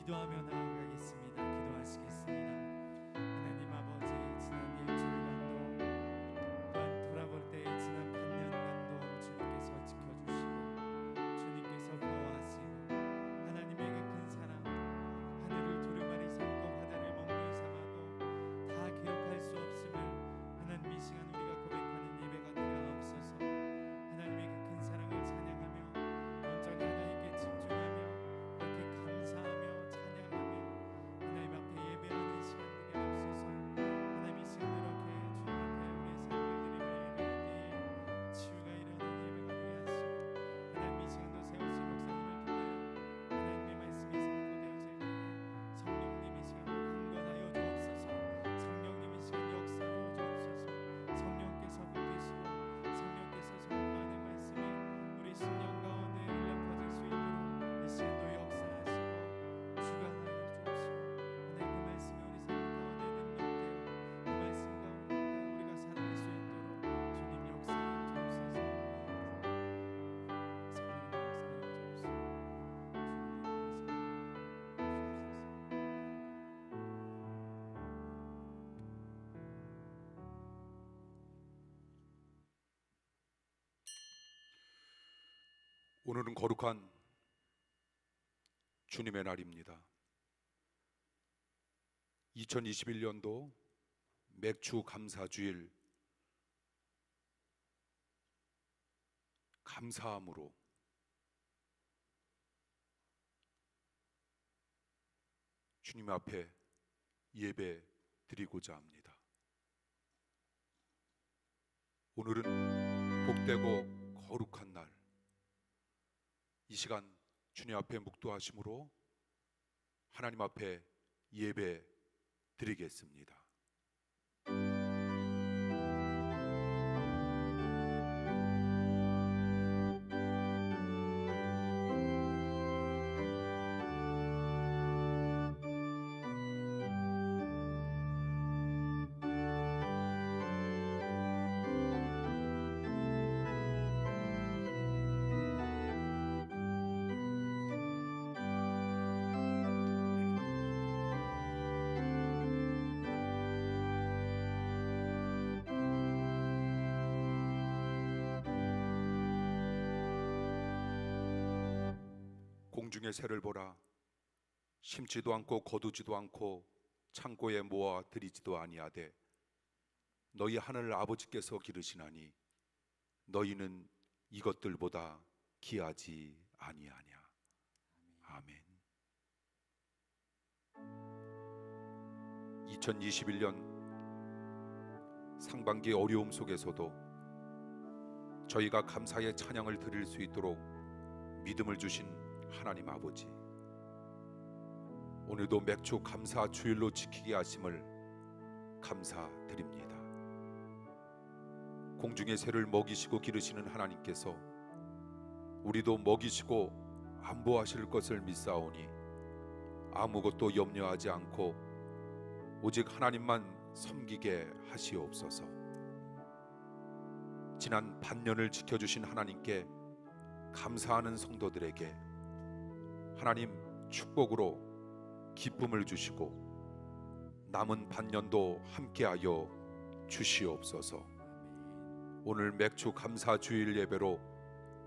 기도하며 나아가겠습니다. 기도하시겠습니다. 하나님 아버지, 지난 일주일간도 또한 돌아볼 때의 지난 반년간도 주님께서 지켜주시고 주님께서 보호하시고 하나님의 그 큰 사랑, 하늘을 두루마리 삼고 바다를 먹물 삼아도 다 기억할 수 없음을 하나님 이 시간 우리가 고백하는 예배가 되옵소서. 하나님의 그 큰 사랑을 찬양하며 온전히 하나님께 집중하며 이렇게 감사하며 찬양하며 하나님 앞에 예배하는 시간들이 없어서 하나님 이 시간 이렇게 주님 앞에 우리의 삶을 드리며 예배할 때에 치유가 일어나는 예배가 되게 하시고 하나님 이 시간도 세우신 목사님을 통하여 하나님의 말씀이 선포되어질 때에 성령님 이 시간을 강건하여 주옵소서. 성령님 이 시간 역사하여 주옵소서. 성령께서 붙드시고 성령께서 선포하는 말씀이 우리 심령 가운데 흘러 퍼질 수 있도록 이 시간도 역사하시고 주관하여 주옵시고 하나님 그 말씀이 우리 삶 가운데 능력되어 그 말씀 가운데 우리가 살아갈 수 있도록 주님 역사하여 주옵소서. 성령님 역사하여 주옵소서. 주님 말씀 오늘은 거룩한 주님의 날입니다. 2021년도 맥주 감사주일, 감사함으로 주님 앞에 예배 드리고자 합니다. 오늘은 복되고 거룩한 날, 이 시간 주님 앞에 묵도하심으로 하나님 앞에 예배 드리겠습니다. 공중의 새를 보라. 심지도 않고 거두지도 않고 창고에 모아 들이지도 아니하되 너희 하늘 아버지께서 기르시나니 너희는 이것들보다 귀하지 아니하냐. 아멘. 2021년 상반기 어려움 속에서도 저희가 감사의 찬양을 드릴 수 있도록 믿음을 주신 하나님 아버지, 오늘도 맥주 감사 주일로 지키게 하심을 감사드립니다. 공중의 새를 먹이시고 기르시는 하나님께서 우리도 먹이시고 안보하실 것을 믿사오니 아무것도 염려하지 않고 오직 하나님만 섬기게 하시옵소서. 지난 반년을 지켜주신 하나님께 감사하는 성도들에게 하나님 축복으로 기쁨을 주시고 남은 반년도 함께하여 주시옵소서. 오늘 맥주 감사 주일 예배로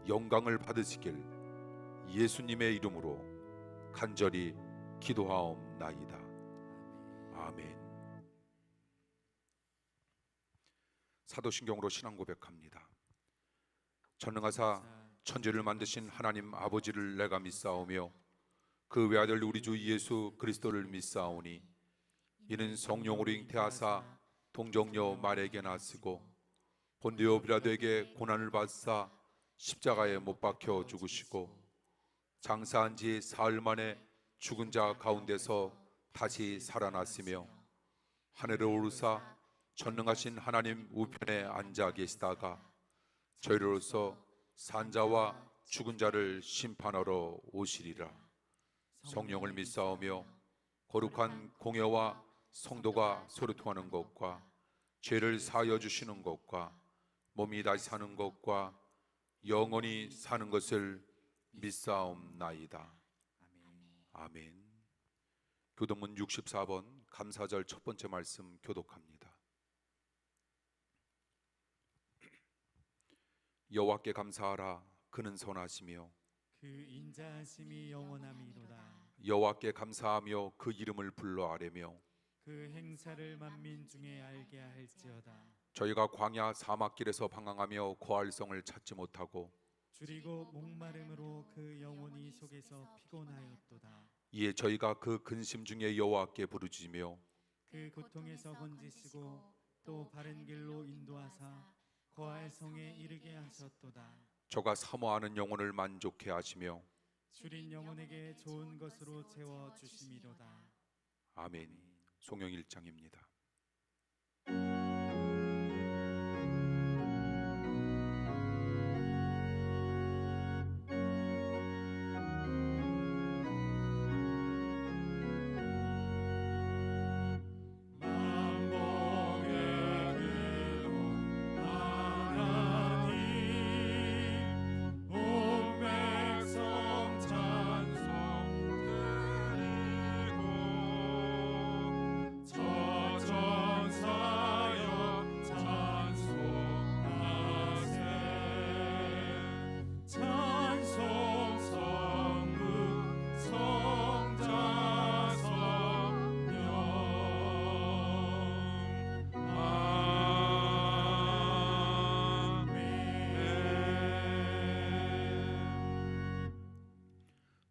영광을 받으시길 예수님의 이름으로 간절히 기도하옵나이다. 아멘. 사도신경으로 신앙 고백합니다. 전능하사 천지를 만드신 하나님 아버지를 내가 믿사오며 그 외아들 우리 주 예수 그리스도를 믿사오니 이는 성령으로 잉태하사 동정녀 마리아에게 나시고 본디오 빌라도에게 고난을 받사 십자가에 못 박혀 죽으시고 장사한 지 사흘 만에 죽은 자 가운데서 다시 살아났으며 하늘에 오르사 전능하신 하나님 우편에 앉아 계시다가 저희로서 산자와 죽은 자를 심판하러 오시리라. 성령을 믿사오며 거룩한 공회와 성도가 소리통하는 것과 죄를 사하여 주시는 것과 몸이 다시 사는 것과 영원히 사는 것을 믿사옵나이다. 아멘. 교동문 64번 감사절 첫 번째 말씀 교독합니다. 여호와께 감사하라. 그는 선하시며 그 인자하심이 영원함이로다. 여호와께 감사하며 그 이름을 불러 아뢰며 그 행사를 만민 중에 알게 할지어다. 저희가 광야 사막길에서 방황하며 거할성을 찾지 못하고 줄이고 목마름으로 그 영혼이 속에서 피곤하였도다. 이에 저희가 그 근심 중에 여호와께 부르짖으며 그 고통에서 건지시고 또 바른 길로 인도하사 거할 성에 이르게 하셨도다. 저가 사모하는 영혼을 만족해 하시며 줄인 영혼에게 좋은 것으로 채워 주심이로다. 아멘. 송영 1장입니다.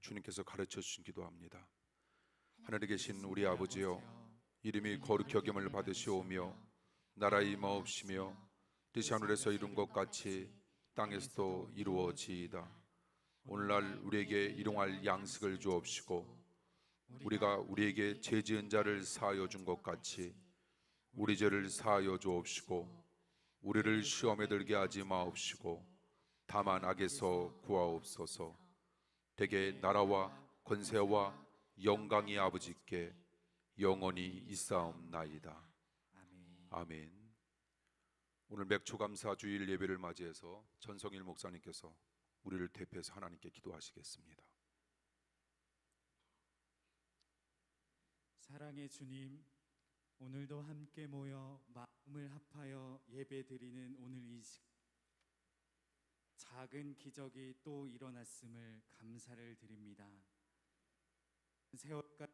주님께서 가르쳐 주신 기도합니다. 하늘에 계신 우리 아버지여, 이름이 거룩히 여김을 받으시오며 나라의 임하옵시며 뜻이 하늘에서 이룬 것 같이 땅에서도 이루어지이다. 오늘날 우리에게 일용할 양식을 주옵시고 우리가 우리에게 죄 지은 자를 사하여 준 것 같이 우리 죄를 사하여 주옵시고 우리를 시험에 들게 하지 마옵시고 다만 악에서 구하옵소서. 대개 나라와 권세와 영광이 아버지께 영원히 있사옵나이다. 아멘. 오늘 맥초감사 주일 예배를 맞이해서 전성일 목사님께서 우리를 대표해서 하나님께 기도하시겠습니다. 사랑의 주님, 오늘도 함께 모여 마음을 합하여 예배드리는 오늘 이 시간, 작은 기적이 또 일어났음을 감사를 드립니다. 세월가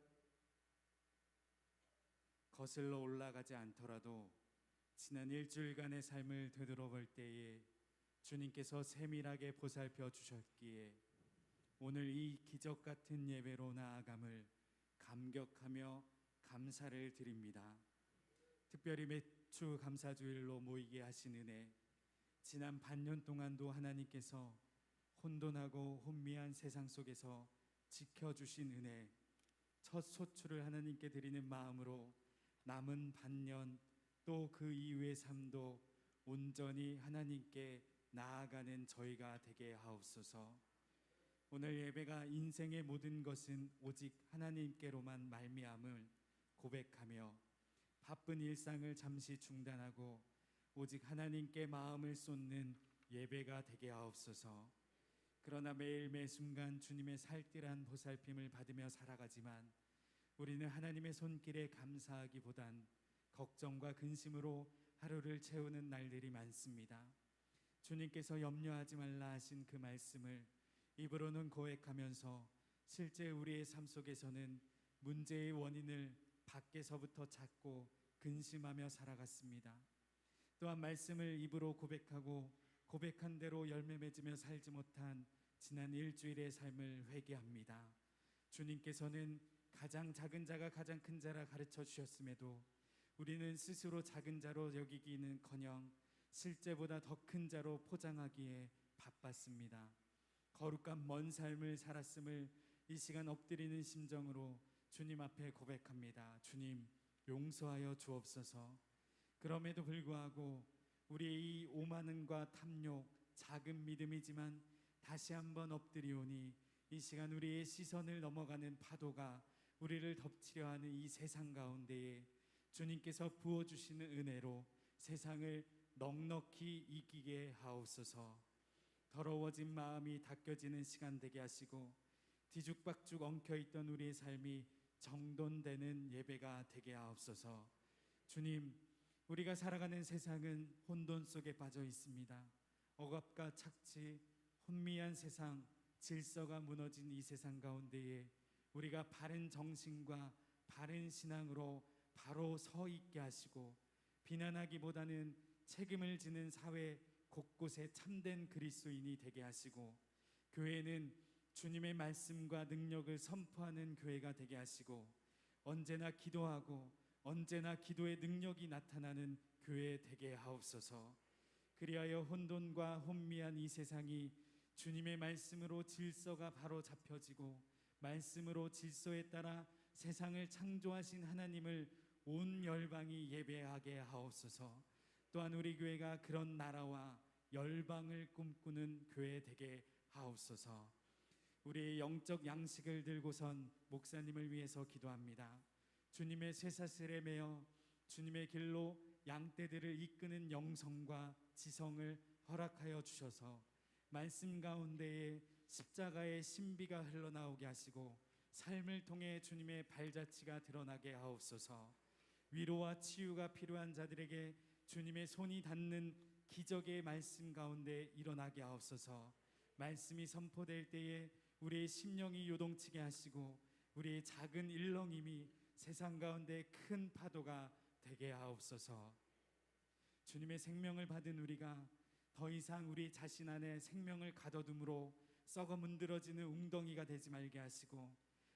거슬러 올라가지 않더라도 지난 일주일간의 삶을 되돌아볼 때에 주님께서 세밀하게 보살펴 주셨기에 오늘 이 기적 같은 예배로 나아감을 감격하며 감사를 드립니다. 특별히 매주 감사주일로 모이게 하신 은혜, 지난 반년 동안도 하나님께서 혼돈하고 혼미한 세상 속에서 지켜주신 은혜, 첫 소출을 하나님께 드리는 마음으로 남은 반년 또 그 이후의 삶도 온전히 하나님께 나아가는 저희가 되게 하옵소서. 오늘 예배가 인생의 모든 것은 오직 하나님께로만 말미암을 고백하며 바쁜 일상을 잠시 중단하고 오직 하나님께 마음을 쏟는 예배가 되게 하옵소서. 그러나 매일 매순간 주님의 살뜰한 보살핌을 받으며 살아가지만 우리는 하나님의 손길에 감사하기보단 걱정과 근심으로 하루를 채우는 날들이 많습니다. 주님께서 염려하지 말라 하신 그 말씀을 입으로는 고백하면서 실제 우리의 삶 속에서는 문제의 원인을 밖에서부터 찾고 근심하며 살아갔습니다. 또한 말씀을 입으로 고백하고 고백한 대로 열매 맺으며 살지 못한 지난 일주일의 삶을 회개합니다. 주님께서는 가장 작은 자가 가장 큰 자라 가르쳐 주셨음에도 우리는 스스로 작은 자로 여기기는커녕 실제보다 더 큰 자로 포장하기에 바빴습니다. 거룩한 먼 삶을 살았음을 이 시간 엎드리는 심정으로 주님 앞에 고백합니다. 주님, 용서하여 주옵소서. 그럼에도 불구하고 우리의 이 오만음과 탐욕, 작은 믿음이지만 다시 한번 엎드리오니 이 시간 우리의 시선을 넘어가는 파도가 우리를 덮치려 하는 이 세상 가운데에 주님께서 부어주시는 은혜로 세상을 넉넉히 이기게 하옵소서. 더러워진 마음이 닦여지는 시간 되게 하시고 뒤죽박죽 엉켜있던 우리의 삶이 정돈되는 예배가 되게 하옵소서. 주님, 우리가 살아가는 세상은 혼돈 속에 빠져 있습니다. 억압과 착취, 혼미한 세상, 질서가 무너진 이 세상 가운데에 우리가 바른 정신과 바른 신앙으로 바로 서 있게 하시고, 비난하기보다는 책임을 지는 사회 곳곳에 참된 그리스도인이 되게 하시고, 교회는 주님의 말씀과 능력을 선포하는 교회가 되게 하시고, 언제나 기도하고 언제나 기도의 능력이 나타나는 교회 되게 하옵소서. 그리하여 혼돈과 혼미한 이 세상이 주님의 말씀으로 질서가 바로 잡혀지고, 말씀으로 질서에 따라 세상을 창조하신 하나님을 온 열방이 예배하게 하옵소서. 또한 우리 교회가 그런 나라와 열방을 꿈꾸는 교회 되게 하옵소서. 우리의 영적 양식을 들고선 목사님을 위해서 기도합니다. 주님의 쇠사슬에 매어 주님의 길로 양떼들을 이끄는 영성과 지성을 허락하여 주셔서 말씀 가운데에 십자가의 신비가 흘러나오게 하시고, 삶을 통해 주님의 발자취가 드러나게 하옵소서. 위로와 치유가 필요한 자들에게 주님의 손이 닿는 기적의 말씀 가운데 일어나게 하옵소서. 말씀이 선포될 때에 우리의 심령이 요동치게 하시고, 우리의 작은 일렁임이 세상 가운데 큰 파도가 되게 하옵소서. 주님의 생명을 받은 우리가 더 이상 우리 자신 안에 생명을 가둬둠으로 썩어 문드러지는 웅덩이가 되지 말게 하시고,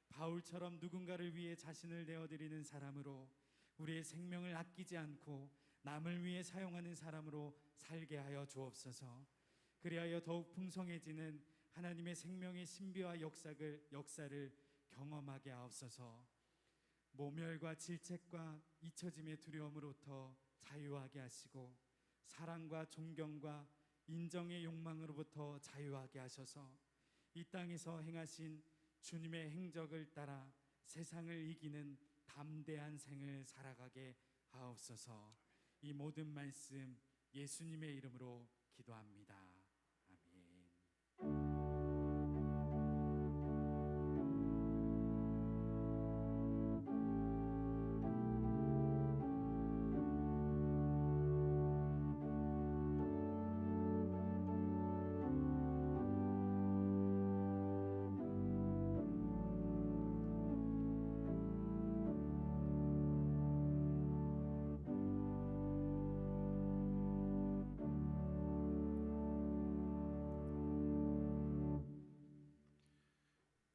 바울처럼 누군가를 위해 자신을 내어드리는 사람으로, 우리의 생명을 아끼지 않고 남을 위해 사용하는 사람으로 살게 하여 주옵소서. 그리하여 더욱 풍성해지는 하나님의 생명의 신비와 역사를 경험하게 하옵소서. 모멸과 질책과 잊혀짐의 두려움으로부터 자유하게 하시고, 사랑과 존경과 인정의 욕망으로부터 자유하게 하셔서 이 땅에서 행하신 주님의 행적을 따라 세상을 이기는 담대한 생을 살아가게 하옵소서. 이 모든 말씀 예수님의 이름으로 기도합니다. 아멘.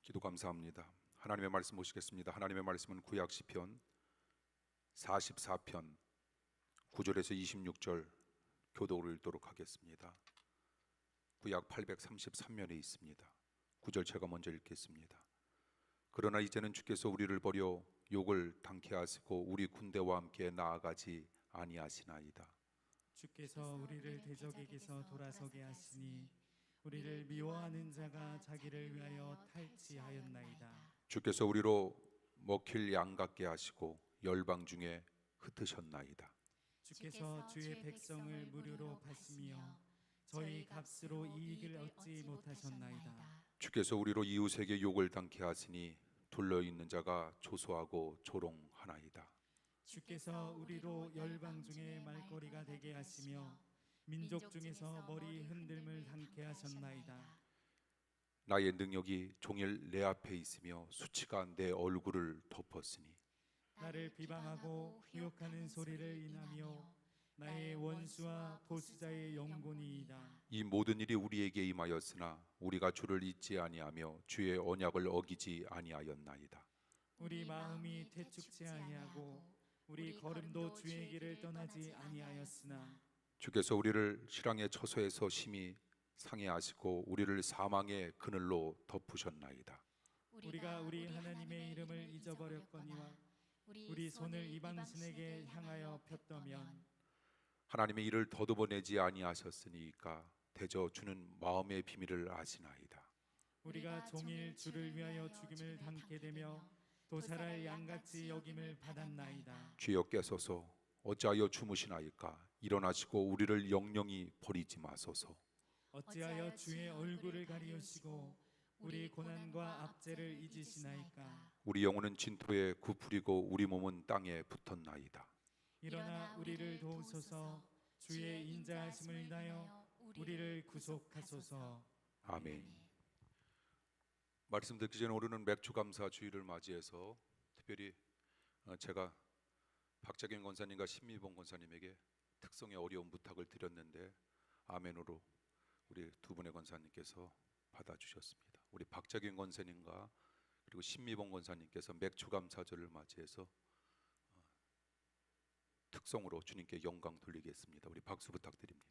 기도 감사합니다. 하나님의 말씀 보시겠습니다. 하나님의 말씀은 구약 시편 44편 9절에서 26절 교독을 읽도록 하겠습니다. 구약 833면에 있습니다. 9절 제가 먼저 읽겠습니다. 그러나 이제는 주께서 우리를 버려 욕을 당케 하시고 우리 군대와 함께 나아가지 아니하시나이다. 주께서 우리를 대적에게서 돌아서게 하시니 우리를 미워하는 자가 자기를 위하여 탈취하였나이다. 주께서 우리로 먹힐 양 같게 하시고 열방 중에 흩으셨나이다. 주께서 주의 백성을 무료로 파시며 저희 값으로 이익을 얻지 못하셨나이다. 주께서 우리로 이웃에게 욕을 당케 하시니 둘러있는 자가 조소하고 조롱하나이다. 주께서 우리로 열방 중에 말거리가 되게 하시며 민족 중에서 머리 흔들림을 당케 하셨나이다. 나의 능력이 종일 내 앞에 있으며 수치가 내 얼굴을 덮었으니 나를 비방하고 후욕하는 소리를 인하며 나의 원수와 보수자의 영곤이이다. 이 모든 일이 우리에게 임하였으나 우리가 주를 잊지 아니하며 주의 언약을 어기지 아니하였나이다. 우리 마음이 퇴축치 아니하고 우리 걸음도 주의 길을 떠나지 아니하였으나 주께서 우리를 실황의 처소에서 심히 상해하시고 우리를 사망의 그늘로 덮으셨나이다. 우리가 우리 하나님의 이름을 잊어버렸거니와 우리 손을 이방신에게 향하여 폈더면 하나님의 일을 더듬어내지 아니하셨으니까 대저 주는 마음의 비밀을 아시나이다. 우리가 종일 주를 위하여 죽임을 당케 되며 도살할 양같이 여김을 받았나이다. 주여 깨소서 어찌하여 주무시나이까. 일어나시고 우리를 영영히 버리지 마소서. 어찌하여 주의 얼굴을 가리우시고 우리 고난과 압제를 잊으시나이까. 우리 영혼은 진토에 굽으리고 우리 몸은 땅에 붙었나이다. 일어나 우리를 도우소서. 주의 인자하심을 인하여 우리를 구속하소서. 아멘. 말씀 듣기 전에 오늘은 맥주감사 주일을 맞이해서 특별히 제가 박재경 권사님과 신미봉 권사님에게 특성의 어려운 부탁을 드렸는데 아멘으로 우리 두 분의 권사님께서 받아주셨습니다. 우리 박재경 권사님과 그리고 신미봉 권사님께서 맥주감사절을 맞이해서 특성으로 주님께 영광 돌리겠습니다. 우리 박수 부탁드립니다.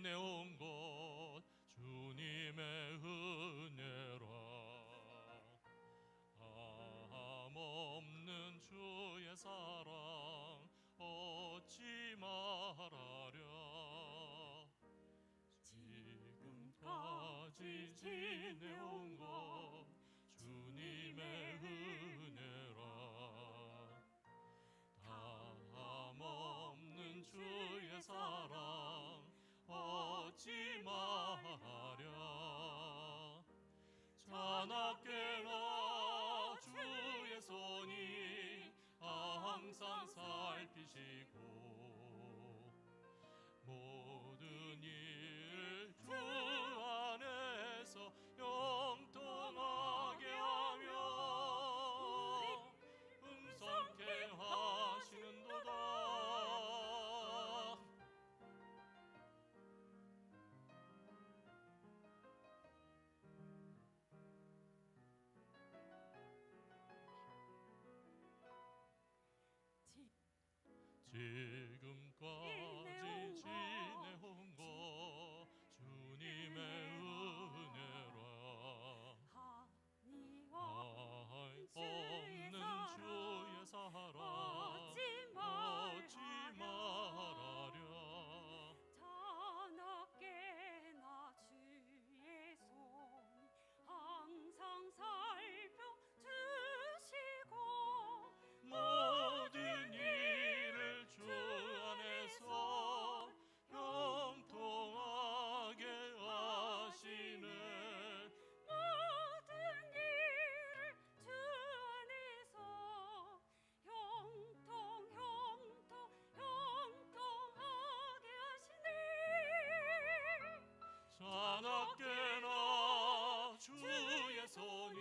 내온 것 주님의 은혜라. 함없는 주의 사랑 어찌 말하랴. 지금까지 지내온 것 주님의 은혜라. 함없는 주의 사랑 어찌 말하랴. 자나깨나 주의 손이 항상 살피시고 모든 일 주 안에서 영통하게 하며 음성케 하시는도다. 지금까지 지내온 것 주님의 은혜라. 없는 주의 사랑 어찌 말하랴. 자나깨나 주의 손이 항상 살펴주시고 모든 일을 주 안에서 형통하게 하시네. 모든 일을 주 안에서 형통하게 하시네. 자나깨나 주의 손이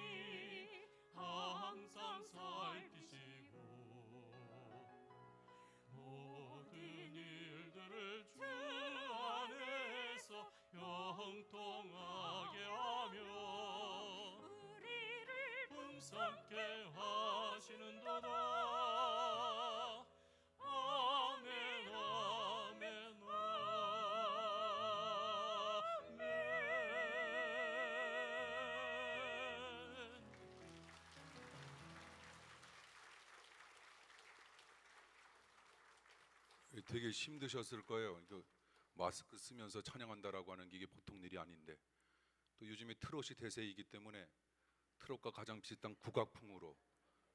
항상 살피시고 모든 일들을 주 안에서 형통하게 하며 우리를 품삼게 하시는도다. 아멘 아멘 아멘. 되게 힘드셨을 거예요. 마스크 쓰면서 찬양한다라고 하는 게 이게 보통 일이 아닌데 또 요즘에 트롯이 대세이기 때문에 트롯과 가장 비슷한 국악풍으로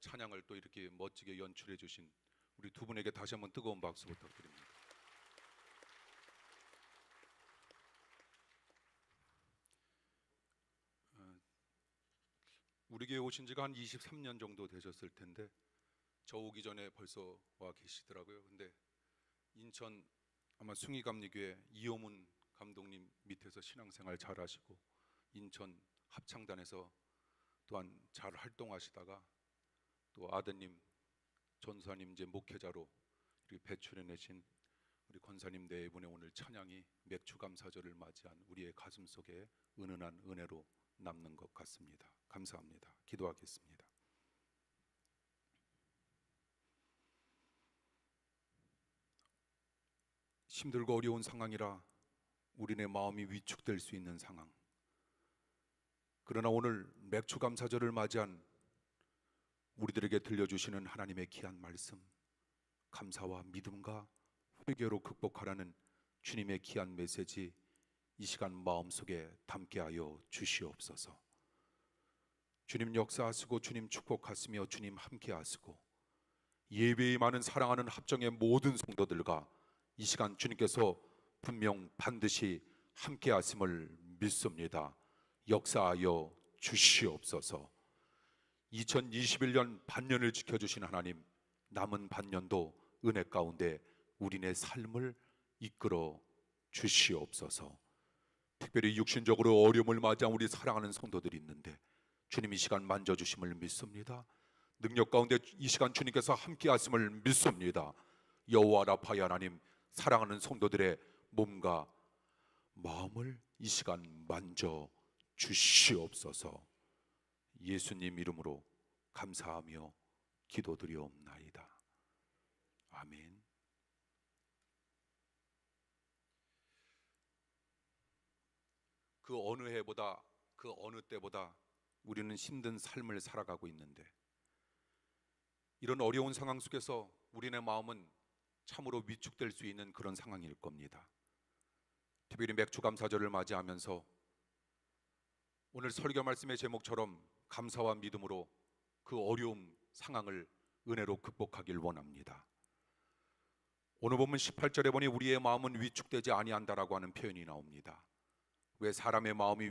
찬양을 또 이렇게 멋지게 연출해 주신 우리 두 분에게 다시 한번 뜨거운 박수 부탁드립니다. 우리 교회 오신 지가 한 23년 정도 되셨을 텐데 저 오기 전에 벌써 와 계시더라고요. 근데 인천 아마 숭이감리교회 이호문 감독님 밑에서 신앙생활 잘하시고 인천 합창단에서 또한 잘 활동하시다가 또 아드님 전사님 이제 목회자로 이렇게 배출해내신 우리 권사님 네 분의 오늘 찬양이 맥주감사절을 맞이한 우리의 가슴 속에 은은한 은혜로 남는 것 같습니다. 감사합니다. 기도하겠습니다. 힘들고 어려운 상황이라 우리네 마음이 위축될 수 있는 상황. 그러나 오늘 맥주감사절을 맞이한 우리들에게 들려주시는 하나님의 귀한 말씀, 감사와 믿음과 회개로 극복하라는 주님의 귀한 메시지 이 시간 마음속에 담게 하여 주시옵소서. 주님 역사하시고 주님 축복하시며 주님 함께하시고 예배에 많은 사랑하는 합정의 모든 성도들과 이 시간 주님께서 분명 반드시 함께하심을 믿습니다. 역사하여 주시옵소서. 2021년 반년을 지켜주신 하나님, 남은 반년도 은혜 가운데 우리네 삶을 이끌어 주시옵소서. 특별히 육신적으로 어려움을 맞이한 우리 사랑하는 성도들이 있는데 주님 이 시간 만져주심을 믿습니다. 능력 가운데 이 시간 주님께서 함께 하심을 믿습니다. 여호와 라파의 하나님, 사랑하는 성도들의 몸과 마음을 이 시간 만져 주시옵소서. 예수님 이름으로 감사하며 기도드리옵나이다. 아멘. 그 어느 해보다 그 어느 때보다 우리는 힘든 삶을 살아가고 있는데 이런 어려운 상황 속에서 우리네 마음은 참으로 위축될 수 있는 그런 상황일 겁니다. 특별히 맥주감사절을 맞이하면서 오늘 설교 말씀의 제목처럼 감사와 믿음으로 그 어려움 상황을 은혜로 극복하길 원합니다. 오늘 보면 18절에 보니 우리의 마음은 위축되지 아니한다라고 하는 표현이 나옵니다. 왜 사람의 마음이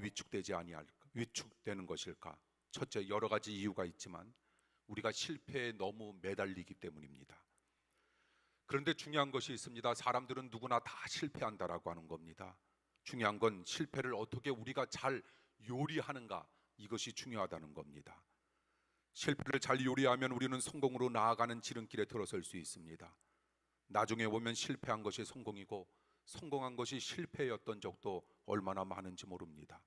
위축되는 것일까? 첫째, 여러 가지 이유가 있지만 우리가 실패에 너무 매달리기 때문입니다. 그런데 중요한 것이 있습니다. 사람들은 누구나 다 실패한다라고 하는 겁니다. 중요한 건 실패를 어떻게 우리가 잘 요리하는가, 이것이 중요하다는 겁니다. 실패를 잘 요리하면 우리는 성공으로 나아가는 지름길에 들어설 수 있습니다. 나중에 보면 실패한 것이 성공이고 성공한 것이 실패였던 적도 얼마나 많은지 모릅니다.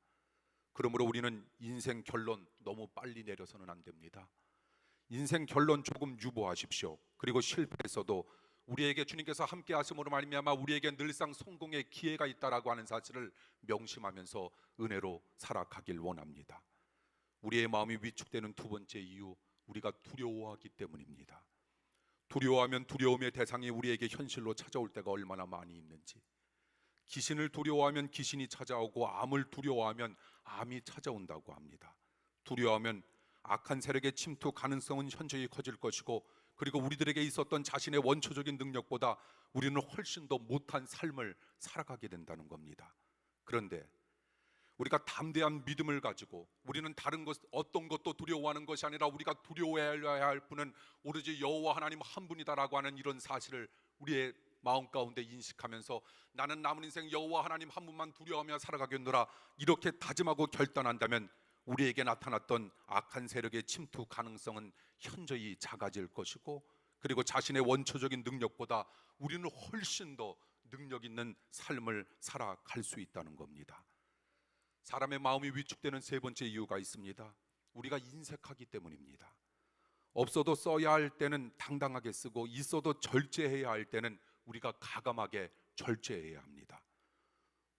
그러므로 우리는 인생 결론 너무 빨리 내려서는 안 됩니다. 인생 결론 조금 유보하십시오. 그리고 실패했어도 우리에게 주님께서 함께 하심으로 말미암아 우리에게 늘상 성공의 기회가 있다라고 하는 사실을 명심하면서 은혜로 살아가길 원합니다. 우리의 마음이 위축되는 두 번째 이유, 우리가 두려워하기 때문입니다. 두려워하면 두려움의 대상이 우리에게 현실로 찾아올 때가 얼마나 많이 있는지, 귀신을 두려워하면 귀신이 찾아오고 암을 두려워하면 암이 찾아온다고 합니다. 두려워하면 악한 세력의 침투 가능성은 현저히 커질 것이고, 그리고 우리들에게 있었던 자신의 원초적인 능력보다 우리는 훨씬 더 못한 삶을 살아가게 된다는 겁니다. 그런데 우리가 담대한 믿음을 가지고 우리는 다른 것 어떤 것도 두려워하는 것이 아니라 우리가 두려워해야 할 분은 오로지 여호와 하나님 한 분이다라고 하는 이런 사실을 우리의 마음 가운데 인식하면서 나는 남은 인생 여호와 하나님 한 분만 두려워하며 살아가겠노라, 이렇게 다짐하고 결단한다면 우리에게 나타났던 악한 세력의 침투 가능성은 현저히 작아질 것이고, 그리고 자신의 원초적인 능력보다 우리는 훨씬 더 능력 있는 삶을 살아갈 수 있다는 겁니다. 사람의 마음이 위축되는 세 번째 이유가 있습니다. 우리가 인색하기 때문입니다. 없어도 써야 할 때는 당당하게 쓰고 있어도 절제해야 할 때는 우리가 가감하게 절제해야 합니다.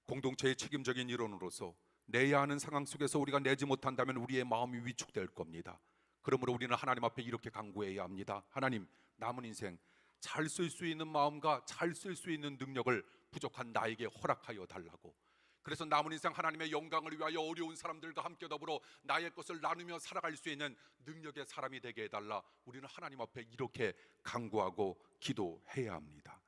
공동체의 책임적인 일원으로서 내야 하는 상황 속에서 우리가 내지 못한다면 우리의 마음이 위축될 겁니다. 그러므로 우리는 하나님 앞에 이렇게 간구해야 합니다. 하나님, 남은 인생 잘 쓸 수 있는 마음과 잘 쓸 수 있는 능력을 부족한 나에게 허락하여 달라고. 그래서 남은 인생 하나님의 영광을 위하여 어려운 사람들과 함께 더불어 나의 것을 나누며 살아갈 수 있는 능력의 사람이 되게 해달라. 우리는 하나님 앞에 이렇게 간구하고 기도해야 합니다.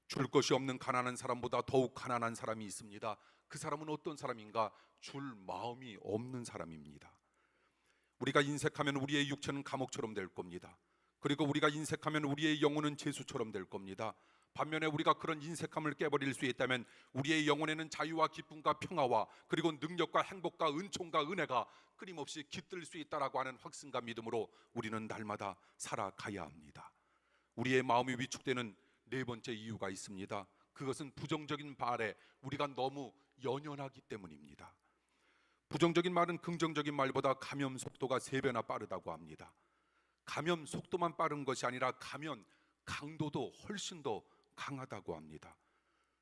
줄 것이 없는 가난한 사람보다 더욱 가난한 사람이 있습니다. 그 사람은 어떤 사람인가? 줄 마음이 없는 사람입니다. 우리가 인색하면 우리의 육체는 감옥처럼 될 겁니다. 그리고 우리가 인색하면 우리의 영혼은 죄수처럼 될 겁니다. 반면에 우리가 그런 인색함을 깨버릴 수 있다면 우리의 영혼에는 자유와 기쁨과 평화와 그리고 능력과 행복과 은총과 은혜가 끊임없이 깃들 수 있다라고 하는 확신과 믿음으로 우리는 날마다 살아가야 합니다. 우리의 마음이 위축되는 네 번째 이유가 있습니다. 그것은 부정적인 말에 우리가 너무 연연하기 때문입니다. 부정적인 말은 긍정적인 말보다 감염 속도가 3배나 빠르다고 합니다. 감염 속도만 빠른 것이 아니라 감염 강도도 훨씬 더 강하다고 합니다.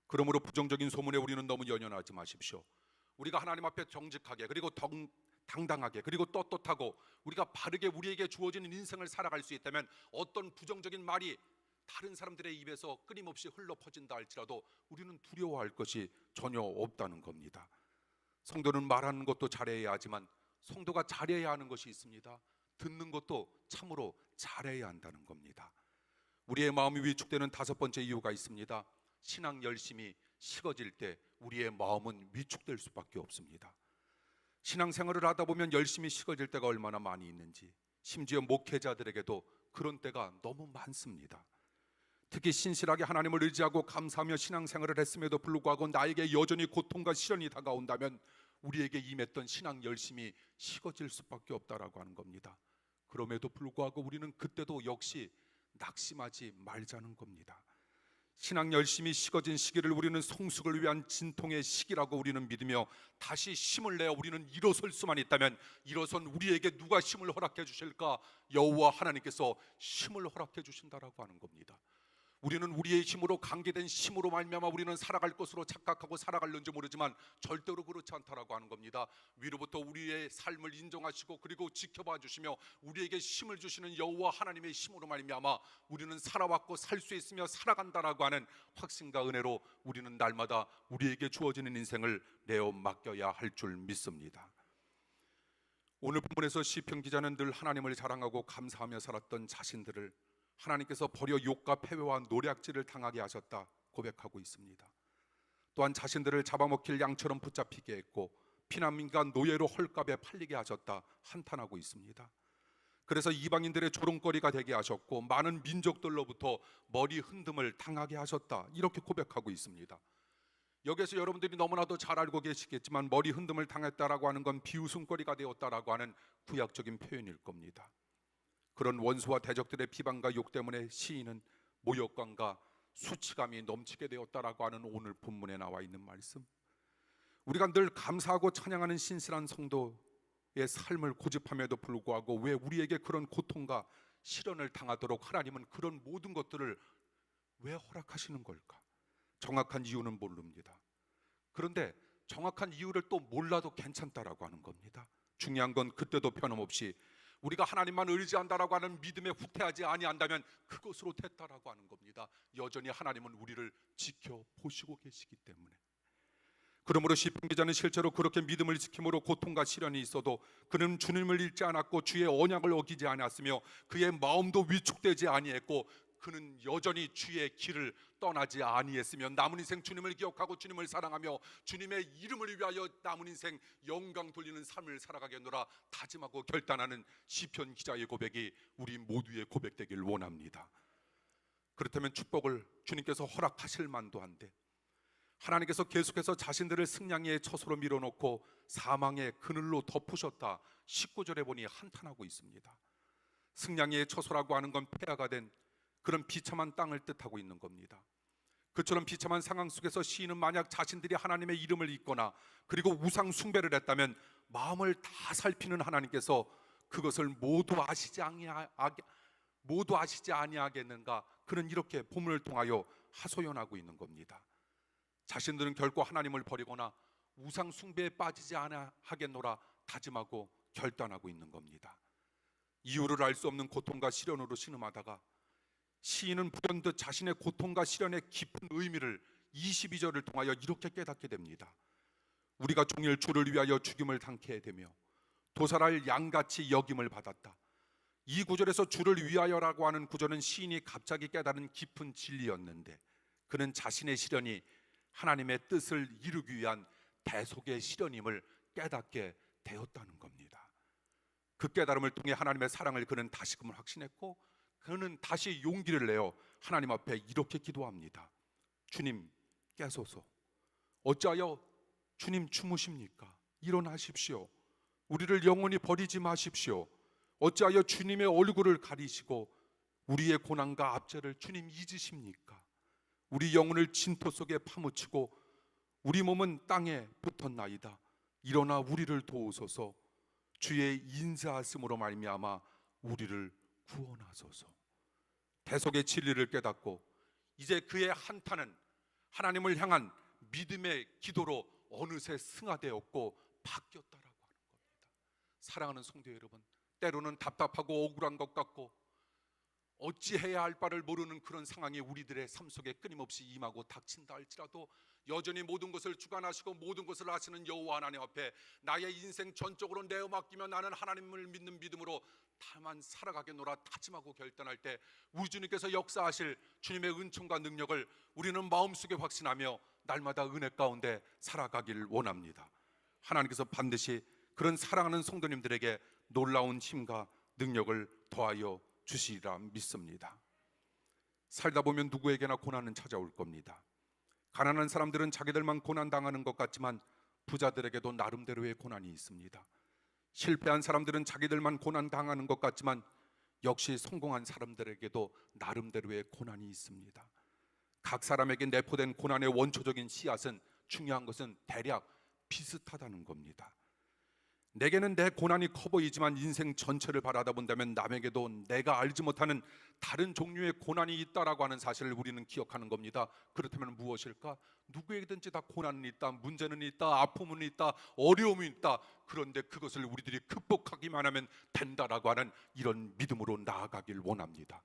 그러므로 부정적인 소문에 우리는 너무 연연하지 마십시오. 우리가 하나님 앞에 정직하게 그리고 당당하게 그리고 떳떳하고 우리가 바르게 우리에게 주어지는 인생을 살아갈 수 있다면 어떤 부정적인 말이 다른 사람들의 입에서 끊임없이 흘러 퍼진다 할지라도 우리는 두려워할 것이 전혀 없다는 겁니다. 성도는 말하는 것도 잘해야 하지만 성도가 잘해야 하는 것이 있습니다. 듣는 것도 참으로 잘해야 한다는 겁니다. 우리의 마음이 위축되는 다섯 번째 이유가 있습니다. 신앙 열심이 식어질 때 우리의 마음은 위축될 수밖에 없습니다. 신앙생활을 하다 보면 열심히 식어질 때가 얼마나 많이 있는지, 심지어 목회자들에게도 그런 때가 너무 많습니다. 특히 신실하게 하나님을 의지하고 감사하며 신앙생활을 했음에도 불구하고 나에게 여전히 고통과 시련이 다가온다면 우리에게 임했던 신앙 열심이 식어질 수밖에 없다라고 하는 겁니다. 그럼에도 불구하고 우리는 그때도 역시 낙심하지 말자는 겁니다. 신앙 열심이 식어진 시기를 우리는 성숙을 위한 진통의 시기라고 우리는 믿으며 다시 힘을 내어 우리는 일어설 수만 있다면 일어선 우리에게 누가 힘을 허락해 주실까? 여호와 하나님께서 힘을 허락해 주신다라고 하는 겁니다. 우리는 우리의 힘으로 관계된 힘으로 말미암아 우리는 살아갈 것으로 착각하고 살아갈는지 모르지만 절대로 그렇지 않다라고 하는 겁니다. 위로부터 우리의 삶을 인정하시고 그리고 지켜봐 주시며 우리에게 힘을 주시는 여호와 하나님의 힘으로 말미암아 우리는 살아왔고 살 수 있으며 살아간다라고 하는 확신과 은혜로 우리는 날마다 우리에게 주어지는 인생을 내어 맡겨야 할 줄 믿습니다. 오늘 본문에서 시편 기자는 늘 하나님을 자랑하고 감사하며 살았던 자신들을 하나님께서 버려 욕과 패배와 노략질을 당하게 하셨다 고백하고 있습니다. 또한 자신들을 잡아먹힐 양처럼 붙잡히게 했고 피난민과 노예로 헐값에 팔리게 하셨다 한탄하고 있습니다. 그래서 이방인들의 조롱거리가 되게 하셨고 많은 민족들로부터 머리 흔듦을 당하게 하셨다 이렇게 고백하고 있습니다. 여기서 여러분들이 너무나도 잘 알고 계시겠지만 머리 흔듦을 당했다라고 하는 건 비웃음거리가 되었다라고 하는 구약적인 표현일 겁니다. 그런 원수와 대적들의 비방과 욕 때문에 시인은 모욕감과 수치감이 넘치게 되었다라고 하는 오늘 본문에 나와 있는 말씀, 우리가 늘 감사하고 찬양하는 신실한 성도의 삶을 고집함에도 불구하고 왜 우리에게 그런 고통과 시련을 당하도록 하나님은 그런 모든 것들을 왜 허락하시는 걸까? 정확한 이유는 모릅니다. 그런데 정확한 이유를 또 몰라도 괜찮다라고 하는 겁니다. 중요한 건 그때도 변함없이 우리가 하나님만 의지한다라고 하는 믿음에 후퇴하지 아니한다면 그것으로 됐다라고 하는 겁니다. 여전히 하나님은 우리를 지켜보시고 계시기 때문에. 그러므로 시편 기자는 실제로 그렇게 믿음을 지킴으로 고통과 시련이 있어도 그는 주님을 잃지 않았고 주의 언약을 어기지 않았으며 그의 마음도 위축되지 아니했고 그는 여전히 주의 길을 떠나지 아니했으며 남은 인생 주님을 기억하고 주님을 사랑하며 주님의 이름을 위하여 남은 인생 영광 돌리는 삶을 살아가겠노라 다짐하고 결단하는 시편 기자의 고백이 우리 모두의 고백되길 원합니다. 그렇다면 축복을 주님께서 허락하실 만도 한데 하나님께서 계속해서 자신들을 승량의 처소로 밀어놓고 사망의 그늘로 덮으셨다 19절에 보니 한탄하고 있습니다. 승량의 처소라고 하는 건 폐하가 된 그런 비참한 땅을 뜻하고 있는 겁니다. 그처럼 비참한 상황 속에서 시인은 만약 자신들이 하나님의 이름을 잊거나 그리고 우상 숭배를 했다면 마음을 다 살피는 하나님께서 그것을 모두 아시지 아니하겠는가, 그는 이렇게 본문을 통하여 하소연하고 있는 겁니다. 자신들은 결코 하나님을 버리거나 우상 숭배에 빠지지 아니하겠노라 다짐하고 결단하고 있는 겁니다. 이유를 알 수 없는 고통과 시련으로 신음하다가 시인은 불현듯 자신의 고통과 시련의 깊은 의미를 22절을 통하여 이렇게 깨닫게 됩니다. 우리가 종일 주를 위하여 죽임을 당케 되며 도살할 양같이 여김을 받았다. 이 구절에서 주를 위하여라고 하는 구절은 시인이 갑자기 깨달은 깊은 진리였는데 그는 자신의 시련이 하나님의 뜻을 이루기 위한 대속의 시련임을 깨닫게 되었다는 겁니다. 그 깨달음을 통해 하나님의 사랑을 그는 다시금 확신했고 그는 다시 용기를 내어 하나님 앞에 이렇게 기도합니다. 주님 깨소서. 어찌하여 주님 주무십니까? 일어나십시오. 우리를 영원히 버리지 마십시오. 어찌하여 주님의 얼굴을 가리시고 우리의 고난과 압제를 주님 잊으십니까? 우리 영혼을 진토 속에 파묻히고 우리 몸은 땅에 붙었나이다. 일어나 우리를 도우소서. 주의 인자하심으로 말미암아 우리를 구원하소서. 대속의 진리를 깨닫고 이제 그의 한탄은 하나님을 향한 믿음의 기도로 어느새 승화되었고 바뀌었다라고 하는 겁니다. 사랑하는 성도 여러분, 때로는 답답하고 억울한 것 같고 어찌해야 할 바를 모르는 그런 상황이 우리들의 삶 속에 끊임없이 임하고 닥친다 할지라도 여전히 모든 것을 주관하시고 모든 것을 아시는 여호와 하나님 앞에 나의 인생 전적으로 내어 맡기며 나는 하나님을 믿는 믿음으로 다만 살아가겠노라 다짐하고 결단할 때 우리 주님께서 역사하실 주님의 은총과 능력을 우리는 마음속에 확신하며 날마다 은혜 가운데 살아가길 원합니다. 하나님께서 반드시 그런 사랑하는 성도님들에게 놀라운 힘과 능력을 더하여 주시리라 믿습니다. 살다 보면 누구에게나 고난은 찾아올 겁니다. 가난한 사람들은 자기들만 고난당하는 것 같지만 부자들에게도 나름대로의 고난이 있습니다. 실패한 사람들은 자기들만 고난당하는 것 같지만 역시 성공한 사람들에게도 나름대로의 고난이 있습니다. 각 사람에게 내포된 고난의 원초적인 씨앗은 중요한 것은 대략 비슷하다는 겁니다. 내게는 내 고난이 커 보이지만 인생 전체를 바라다 본다면 남에게도 내가 알지 못하는 다른 종류의 고난이 있다라고 하는 사실을 우리는 기억하는 겁니다. 그렇다면 무엇일까? 누구에게든지 다 고난은 있다, 문제는 있다, 아픔은 있다, 어려움이 있다. 그런데 그것을 우리들이 극복하기만 하면 된다라고 하는 이런 믿음으로 나아가길 원합니다.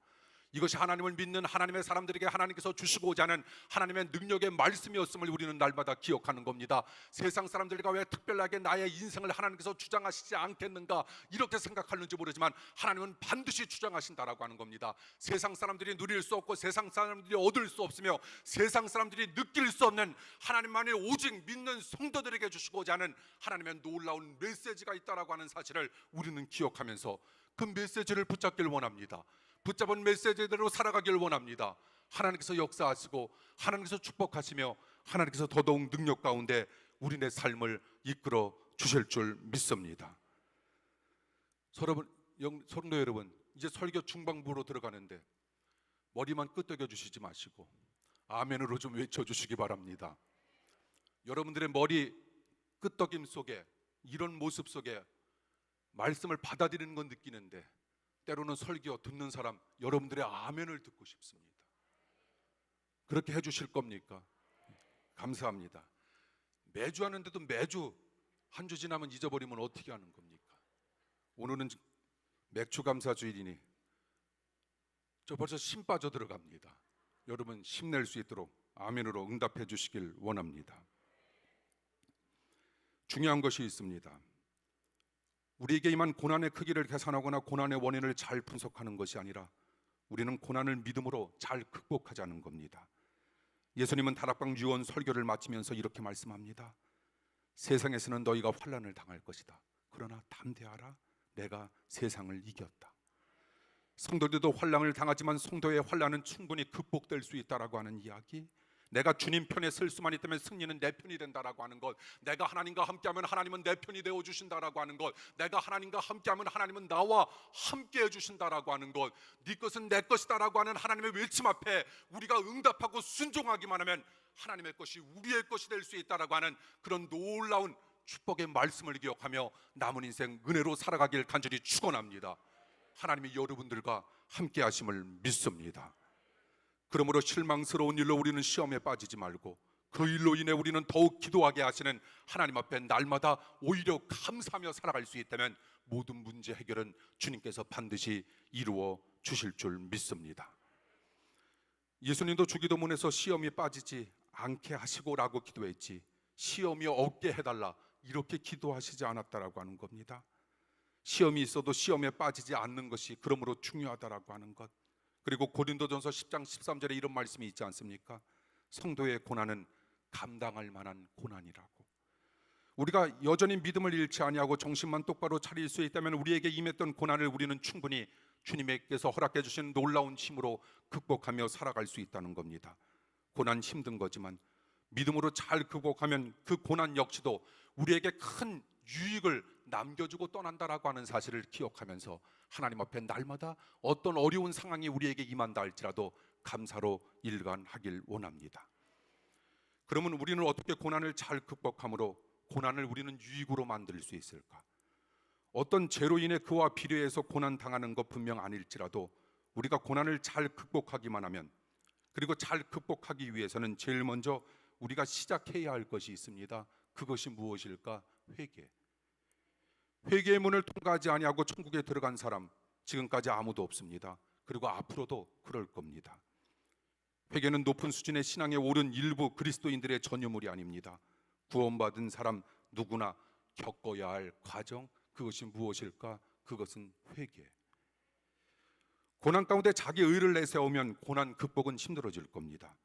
이것이 하나님을 믿는 하나님의 사람들에게 하나님께서 주시고자 하는 하나님의 능력의 말씀이었음을 우리는 날마다 기억하는 겁니다. 세상 사람들과 왜 특별하게 나의 인생을 하나님께서 주장하시지 않겠는가 이렇게 생각하는지 모르지만 하나님은 반드시 주장하신다라고 하는 겁니다. 세상 사람들이 누릴 수 없고 세상 사람들이 얻을 수 없으며 세상 사람들이 느낄 수 없는 하나님만을 오직 믿는 성도들에게 주시고자 하는 하나님의 놀라운 메시지가 있다라고 하는 사실을 우리는 기억하면서 그 메시지를 붙잡길 원합니다. 붙잡은 메시지대로 살아가길 원합니다. 하나님께서 역사하시고 하나님께서 축복하시며 하나님께서 더더욱 능력 가운데 우리의 삶을 이끌어 주실 줄 믿습니다. 성도 여러분, 이제 설교 중반부로 들어가는데 머리만 끄덕여 주시지 마시고 아멘으로 좀 외쳐주시기 바랍니다. 여러분들의 머리 끄덕임 속에 이런 모습 속에 말씀을 받아들이는 건 느끼는데 때로는 설교 듣는 사람 여러분들의 아멘을 듣고 싶습니다. 그렇게 해주실 겁니까? 감사합니다. 매주 하는데도 매주 한 주 지나면 잊어버리면 어떻게 하는 겁니까? 오늘은 맥주 감사 주일이니 저 벌써 심 빠져 들어갑니다. 여러분 힘낼 수 있도록 아멘으로 응답해 주시길 원합니다. 중요한 것이 있습니다. 우리에게 임한 고난의 크기를 계산하거나 고난의 원인을 잘 분석하는 것이 아니라 우리는 고난을 믿음으로 잘 극복하자는 겁니다. 예수님은 다락방 유언 설교를 마치면서 이렇게 말씀합니다. 세상에서는 너희가 환난을 당할 것이다. 그러나 담대하라. 내가 세상을 이겼다. 성도들도 환난을 당하지만 성도의 환난은 충분히 극복될 수 있다라고 하는 이야기. 내가 주님 편에 설 수만 있다면 승리는 내 편이 된다라고 하는 것, 내가 하나님과 함께하면 하나님은 내 편이 되어 주신다라고 하는 것, 내가 하나님과 함께하면 하나님은 나와 함께해 주신다라고 하는 것, 네 것은 내 것이다라고 하는 하나님의 외침 앞에 우리가 응답하고 순종하기만 하면 하나님의 것이 우리의 것이 될 수 있다라고 하는 그런 놀라운 축복의 말씀을 기억하며 남은 인생 은혜로 살아가길 간절히 축원합니다. 하나님이 여러분들과 함께하심을 믿습니다. 그러므로 실망스러운 일로 우리는 시험에 빠지지 말고 그 일로 인해 우리는 더욱 기도하게 하시는 하나님 앞에 날마다 오히려 감사하며 살아갈 수 있다면 모든 문제 해결은 주님께서 반드시 이루어 주실 줄 믿습니다. 예수님도 주기도문에서 시험이 빠지지 않게 하시고라고 기도했지 시험이 없게 해달라 이렇게 기도하시지 않았다라고 하는 겁니다. 시험이 있어도 시험에 빠지지 않는 것이 그러므로 중요하다라고 하는 것. 그리고 고린도전서 10장 13절에 이런 말씀이 있지 않습니까? 성도의 고난은 감당할 만한 고난이라고. 우리가 여전히 믿음을 잃지 아니하고 정신만 똑바로 차릴 수 있다면 우리에게 임했던 고난을 우리는 충분히 주님께서 허락해 주신 놀라운 힘으로 극복하며 살아갈 수 있다는 겁니다. 고난 힘든 거지만 믿음으로 잘 극복하면 그 고난 역시도 우리에게 큰 유익을 남겨주고 떠난다라고 하는 사실을 기억하면서 하나님 앞에 날마다 어떤 어려운 상황이 우리에게 임한다 할지라도 감사로 일관하길 원합니다. 그러면 우리는 어떻게 고난을 잘 극복함으로 고난을 우리는 유익으로 만들 수 있을까? 어떤 죄로 인해 그와 비례해서 고난 당하는 것 분명 아닐지라도 우리가 고난을 잘 극복하기만 하면, 그리고 잘 극복하기 위해서는 제일 먼저 우리가 시작해야 할 것이 있습니다. 그것이 무엇일까? 회개. 회개의 문을 통과하지 아니하고 천국에 들어간 사람 지금까지 아무도 없습니다. 그리고 앞으로도 그럴 겁니다. 회개는 높은 수준의 신앙에 오른 일부 그리스도인들의 전유물이 아닙니다. 구원받은 사람 누구나 겪어야 할 과정, 그것이 무엇일까? 그것은 회개. 고난 가운데 자기 의를 내세우면 고난 극복은 힘들어질 겁니다.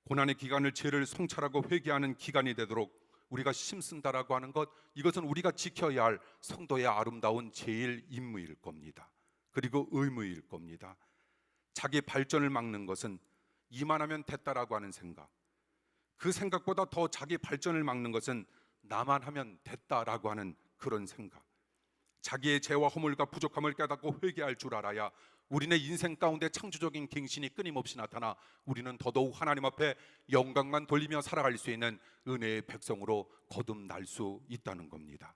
고난의 기간을 죄를 성찰하고 회개하는 기간이 되도록 우리가 힘쓴다라고 하는 것, 이것은 우리가 지켜야 할 성도의 아름다운 제일 임무일 겁니다. 그리고 의무일 겁니다. 자기 발전을 막는 것은 이만하면 됐다라고 하는 생각, 그 생각보다 더 자기 발전을 막는 것은 나만 하면 됐다라고 하는 그런 생각, 자기의 죄와 허물과 부족함을 깨닫고 회개할 줄 알아야 우리네 인생 가운데 창조적인 갱신이 끊임없이 나타나 우리는 더더욱 하나님 앞에 영광만 돌리며 살아갈 수 있는 은혜의 백성으로 거듭날 수 있다는 겁니다.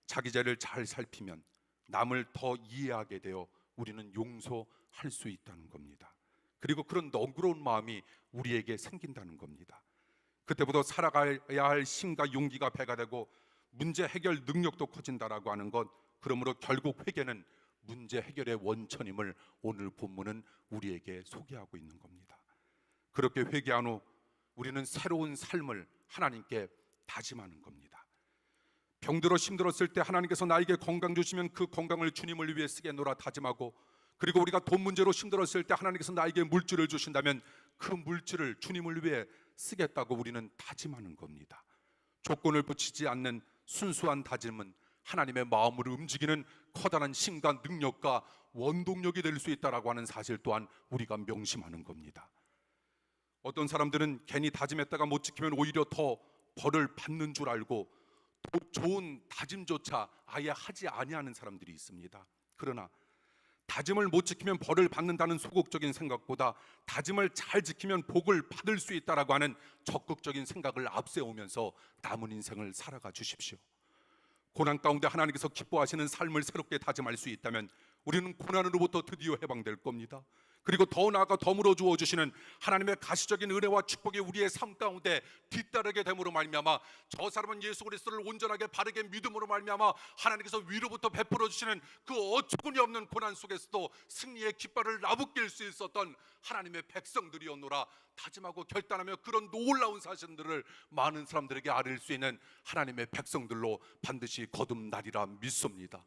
자기 죄를 잘 살피면 남을 더 이해하게 되어 우리는 용서할 수 있다는 겁니다. 그리고 그런 너그러운 마음이 우리에게 생긴다는 겁니다. 그때부터 살아가야 할 힘과 용기가 배가 되고 문제 해결 능력도 커진다라고 하는 것, 그러므로 결국 회개는 문제 해결의 원천임을 오늘 본문은 우리에게 소개하고 있는 겁니다. 그렇게 회개한 후 우리는 새로운 삶을 하나님께 다짐하는 겁니다. 병들어 힘들었을 때 하나님께서 나에게 건강 주시면 그 건강을 주님을 위해 쓰겠노라 다짐하고, 그리고 우리가 돈 문제로 힘들었을 때 하나님께서 나에게 물질을 주신다면 그 물질을 주님을 위해 쓰겠다고 우리는 다짐하는 겁니다. 조건을 붙이지 않는 순수한 다짐은 하나님의 마음을 움직이는 커다란 힘과 능력과 원동력이 될 수 있다라고 하는 사실 또한 우리가 명심하는 겁니다. 어떤 사람들은 괜히 다짐했다가 못 지키면 오히려 더 벌을 받는 줄 알고 더 좋은 다짐조차 아예 하지 아니하는 사람들이 있습니다. 그러나 다짐을 못 지키면 벌을 받는다는 소극적인 생각보다 다짐을 잘 지키면 복을 받을 수 있다라고 하는 적극적인 생각을 앞세우면서 남은 인생을 살아가 주십시오. 고난 가운데 하나님께서 기뻐하시는 삶을 새롭게 다짐할 수 있다면 우리는 고난으로부터 드디어 해방될 겁니다. 그리고 더 나아가 덤으로 주어주시는 하나님의 가시적인 은혜와 축복이 우리의 삶 가운데 뒤따르게 됨으로 말미암아 저 사람은 예수 그리스도를 온전하게 바르게 믿음으로 말미암아 하나님께서 위로부터 베풀어 주시는 그 어처구니 없는 고난 속에서도 승리의 깃발을 나부낄 수 있었던 하나님의 백성들이었노라 다짐하고 결단하며 그런 놀라운 사실들을 많은 사람들에게 알릴 수 있는 하나님의 백성들로 반드시 거듭나리라 믿습니다.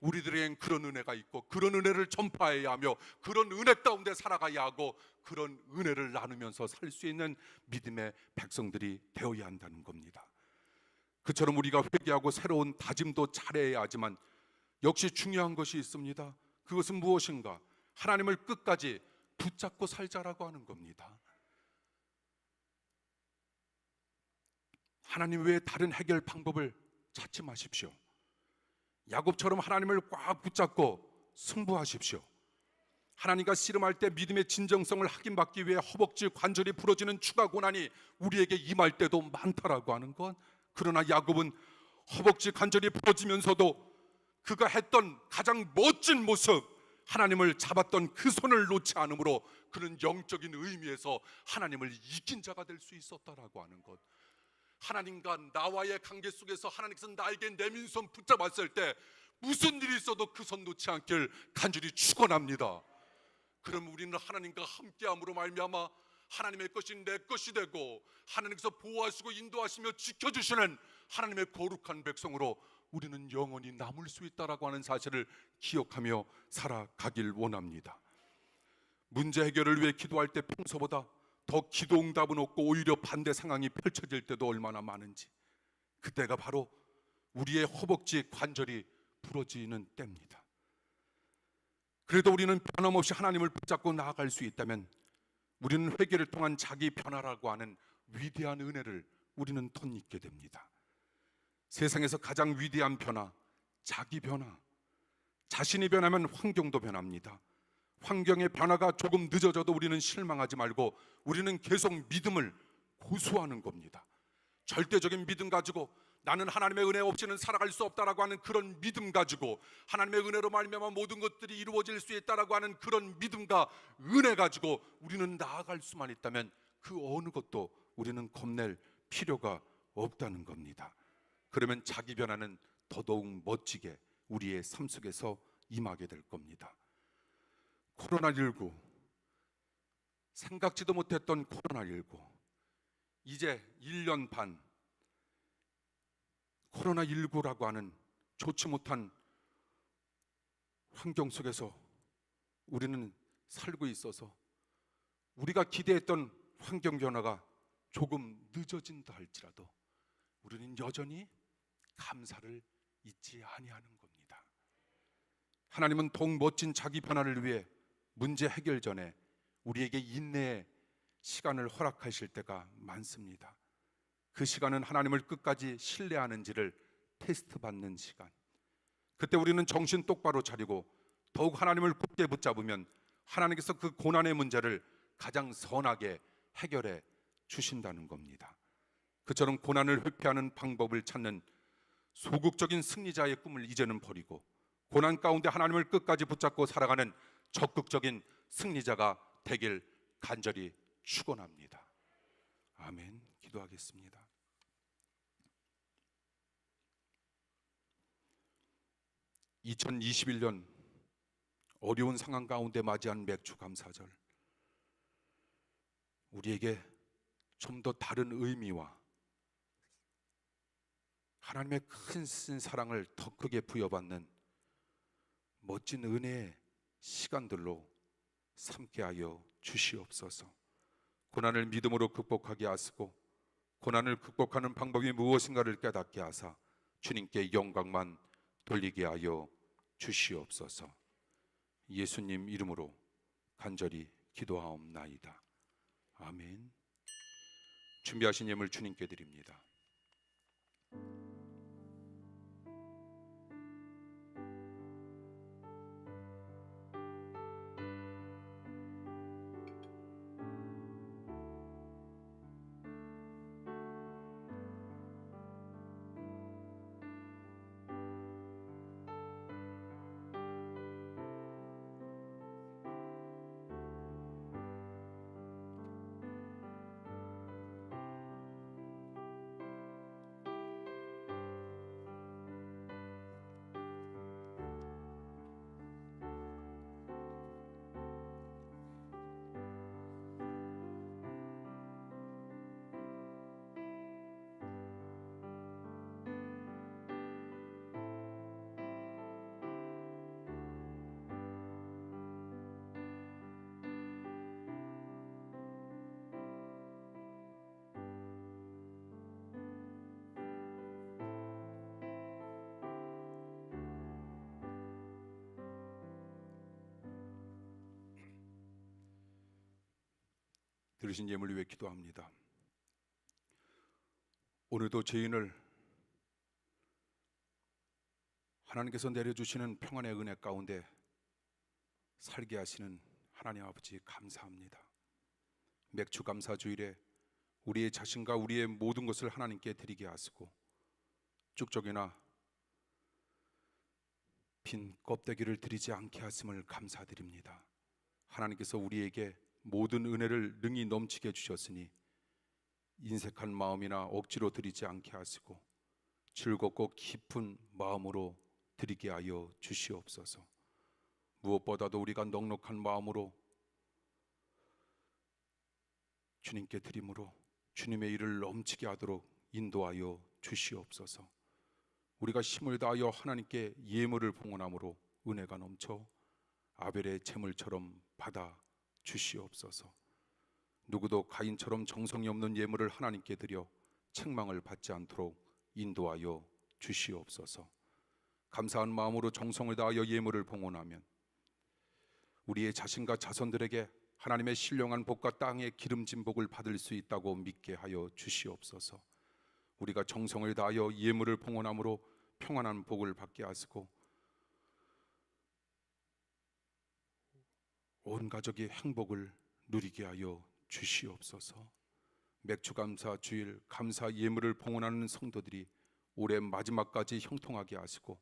우리들에겐 그런 은혜가 있고 그런 은혜를 전파해야 하며 그런 은혜 가운데 살아가야 하고 그런 은혜를 나누면서 살 수 있는 믿음의 백성들이 되어야 한다는 겁니다. 그처럼 우리가 회개하고 새로운 다짐도 잘해야 하지만 역시 중요한 것이 있습니다. 그것은 무엇인가? 하나님을 끝까지 붙잡고 살자라고 하는 겁니다. 하나님 외에 다른 해결 방법을 찾지 마십시오. 야곱처럼 하나님을 꽉 붙잡고 승부하십시오. 하나님과 씨름할 때 믿음의 진정성을 확인받기 위해 허벅지 관절이 부러지는 추가 고난이 우리에게 임할 때도 많다라고 하는 것. 그러나 야곱은 허벅지 관절이 부러지면서도 그가 했던 가장 멋진 모습, 하나님을 잡았던 그 손을 놓지 않으므로 그는 영적인 의미에서 하나님을 이긴 자가 될 수 있었다라고 하는 것. 하나님과 나와의 관계 속에서 하나님께서 나에게 내민 손 붙잡았을 때 무슨 일이 있어도 그 손 놓지 않길 간절히 축원합니다. 그럼 우리는 하나님과 함께함으로 말미암아 하나님의 것이 내 것이 되고 하나님께서 보호하시고 인도하시며 지켜주시는 하나님의 거룩한 백성으로 우리는 영원히 남을 수 있다라고 하는 사실을 기억하며 살아가길 원합니다. 문제 해결을 위해 기도할 때 평소보다 더 기도 응답은 없고 오히려 반대 상황이 펼쳐질 때도 얼마나 많은지, 그때가 바로 우리의 허벅지 관절이 부러지는 때입니다. 그래도 우리는 변함없이 하나님을 붙잡고 나아갈 수 있다면 우리는 회개를 통한 자기 변화라고 하는 위대한 은혜를 우리는 덧입게 됩니다. 세상에서 가장 위대한 변화, 자기 변화. 자신이 변하면 환경도 변합니다. 환경의 변화가 조금 늦어져도 우리는 실망하지 말고 우리는 계속 믿음을 고수하는 겁니다. 절대적인 믿음 가지고 나는 하나님의 은혜 없이는 살아갈 수 없다라고 하는 그런 믿음 가지고 하나님의 은혜로 말미암아 모든 것들이 이루어질 수 있다라고 하는 그런 믿음과 은혜 가지고 우리는 나아갈 수만 있다면 그 어느 것도 우리는 겁낼 필요가 없다는 겁니다. 그러면 자기 변화는 더더욱 멋지게 우리의 삶 속에서 임하게 될 겁니다. 코로나19 생각지도 못했던 코로나19, 이제 1년 반 코로나19라고 하는 좋지 못한 환경 속에서 우리는 살고 있어서 우리가 기대했던 환경 변화가 조금 늦어진다 할지라도 우리는 여전히 감사를 잊지 아니하는 겁니다. 하나님은 더욱 멋진 자기 변화를 위해 문제 해결 전에 우리에게 인내의 시간을 허락하실 때가 많습니다. 그 시간은 하나님을 끝까지 신뢰하는지를 테스트 받는 시간. 그때 우리는 정신 똑바로 차리고 더욱 하나님을 굳게 붙잡으면 하나님께서 그 고난의 문제를 가장 선하게 해결해 주신다는 겁니다. 그처럼 고난을 회피하는 방법을 찾는 소극적인 승리자의 꿈을 이제는 버리고 고난 가운데 하나님을 끝까지 붙잡고 살아가는 적극적인 승리자가 되길 간절히 축원합니다. 아멘. 기도하겠습니다. (2021년) 어려운 상황 가운데 맞이한 맥주 감사절, 우리에게 좀 더 다른 의미와 하나님의 큰 사랑을 더 크게 부여받는 멋진 은혜의 시간들로 삼게 하여 주시옵소서. 고난을 믿음으로 극복하게 하시고 고난을 극복하는 방법이 무엇인가를 깨닫게 하사 주님께 영광만 돌리게 하여 주시옵소서. 예수님 이름으로 간절히 기도하옵나이다. 아멘. 준비하신 예물 주님께 드립니다. 들으신 예물을 위해 기도합니다. 오늘도 죄인을 하나님께서 내려주시는 평안의 은혜 가운데 살게 하시는 하나님 아버지 감사합니다. 맥주 감사 주일에 우리의 자신과 우리의 모든 것을 하나님께 드리게 하시고 쭉적이나 빈 껍데기를 드리지 않게 하심을 감사드립니다. 하나님께서 우리에게 모든 은혜를 능히 넘치게 주셨으니 인색한 마음이나 억지로 드리지 않게 하시고 즐겁고 깊은 마음으로 드리게 하여 주시옵소서. 무엇보다도 우리가 넉넉한 마음으로 주님께 드림으로 주님의 일을 넘치게 하도록 인도하여 주시옵소서. 우리가 힘을 다하여 하나님께 예물을 봉헌함으로 은혜가 넘쳐 아벨의 제물처럼 받아 주시옵소서. 누구도 가인처럼 정성이 없는 예물을 하나님께 드려 책망을 받지 않도록 인도하여 주시옵소서. 감사한 마음으로 정성을 다하여 예물을 봉헌하면 우리의 자신과 자손들에게 하나님의 신령한 복과 땅의 기름진 복을 받을 수 있다고 믿게 하여 주시옵소서. 우리가 정성을 다하여 예물을 봉헌함으로 평안한 복을 받게 하시고 온 가족이 행복을 누리게 하여 주시옵소서. 맥주 감사 주일 감사 예물을 봉헌하는 성도들이 올해 마지막까지 형통하게 하시고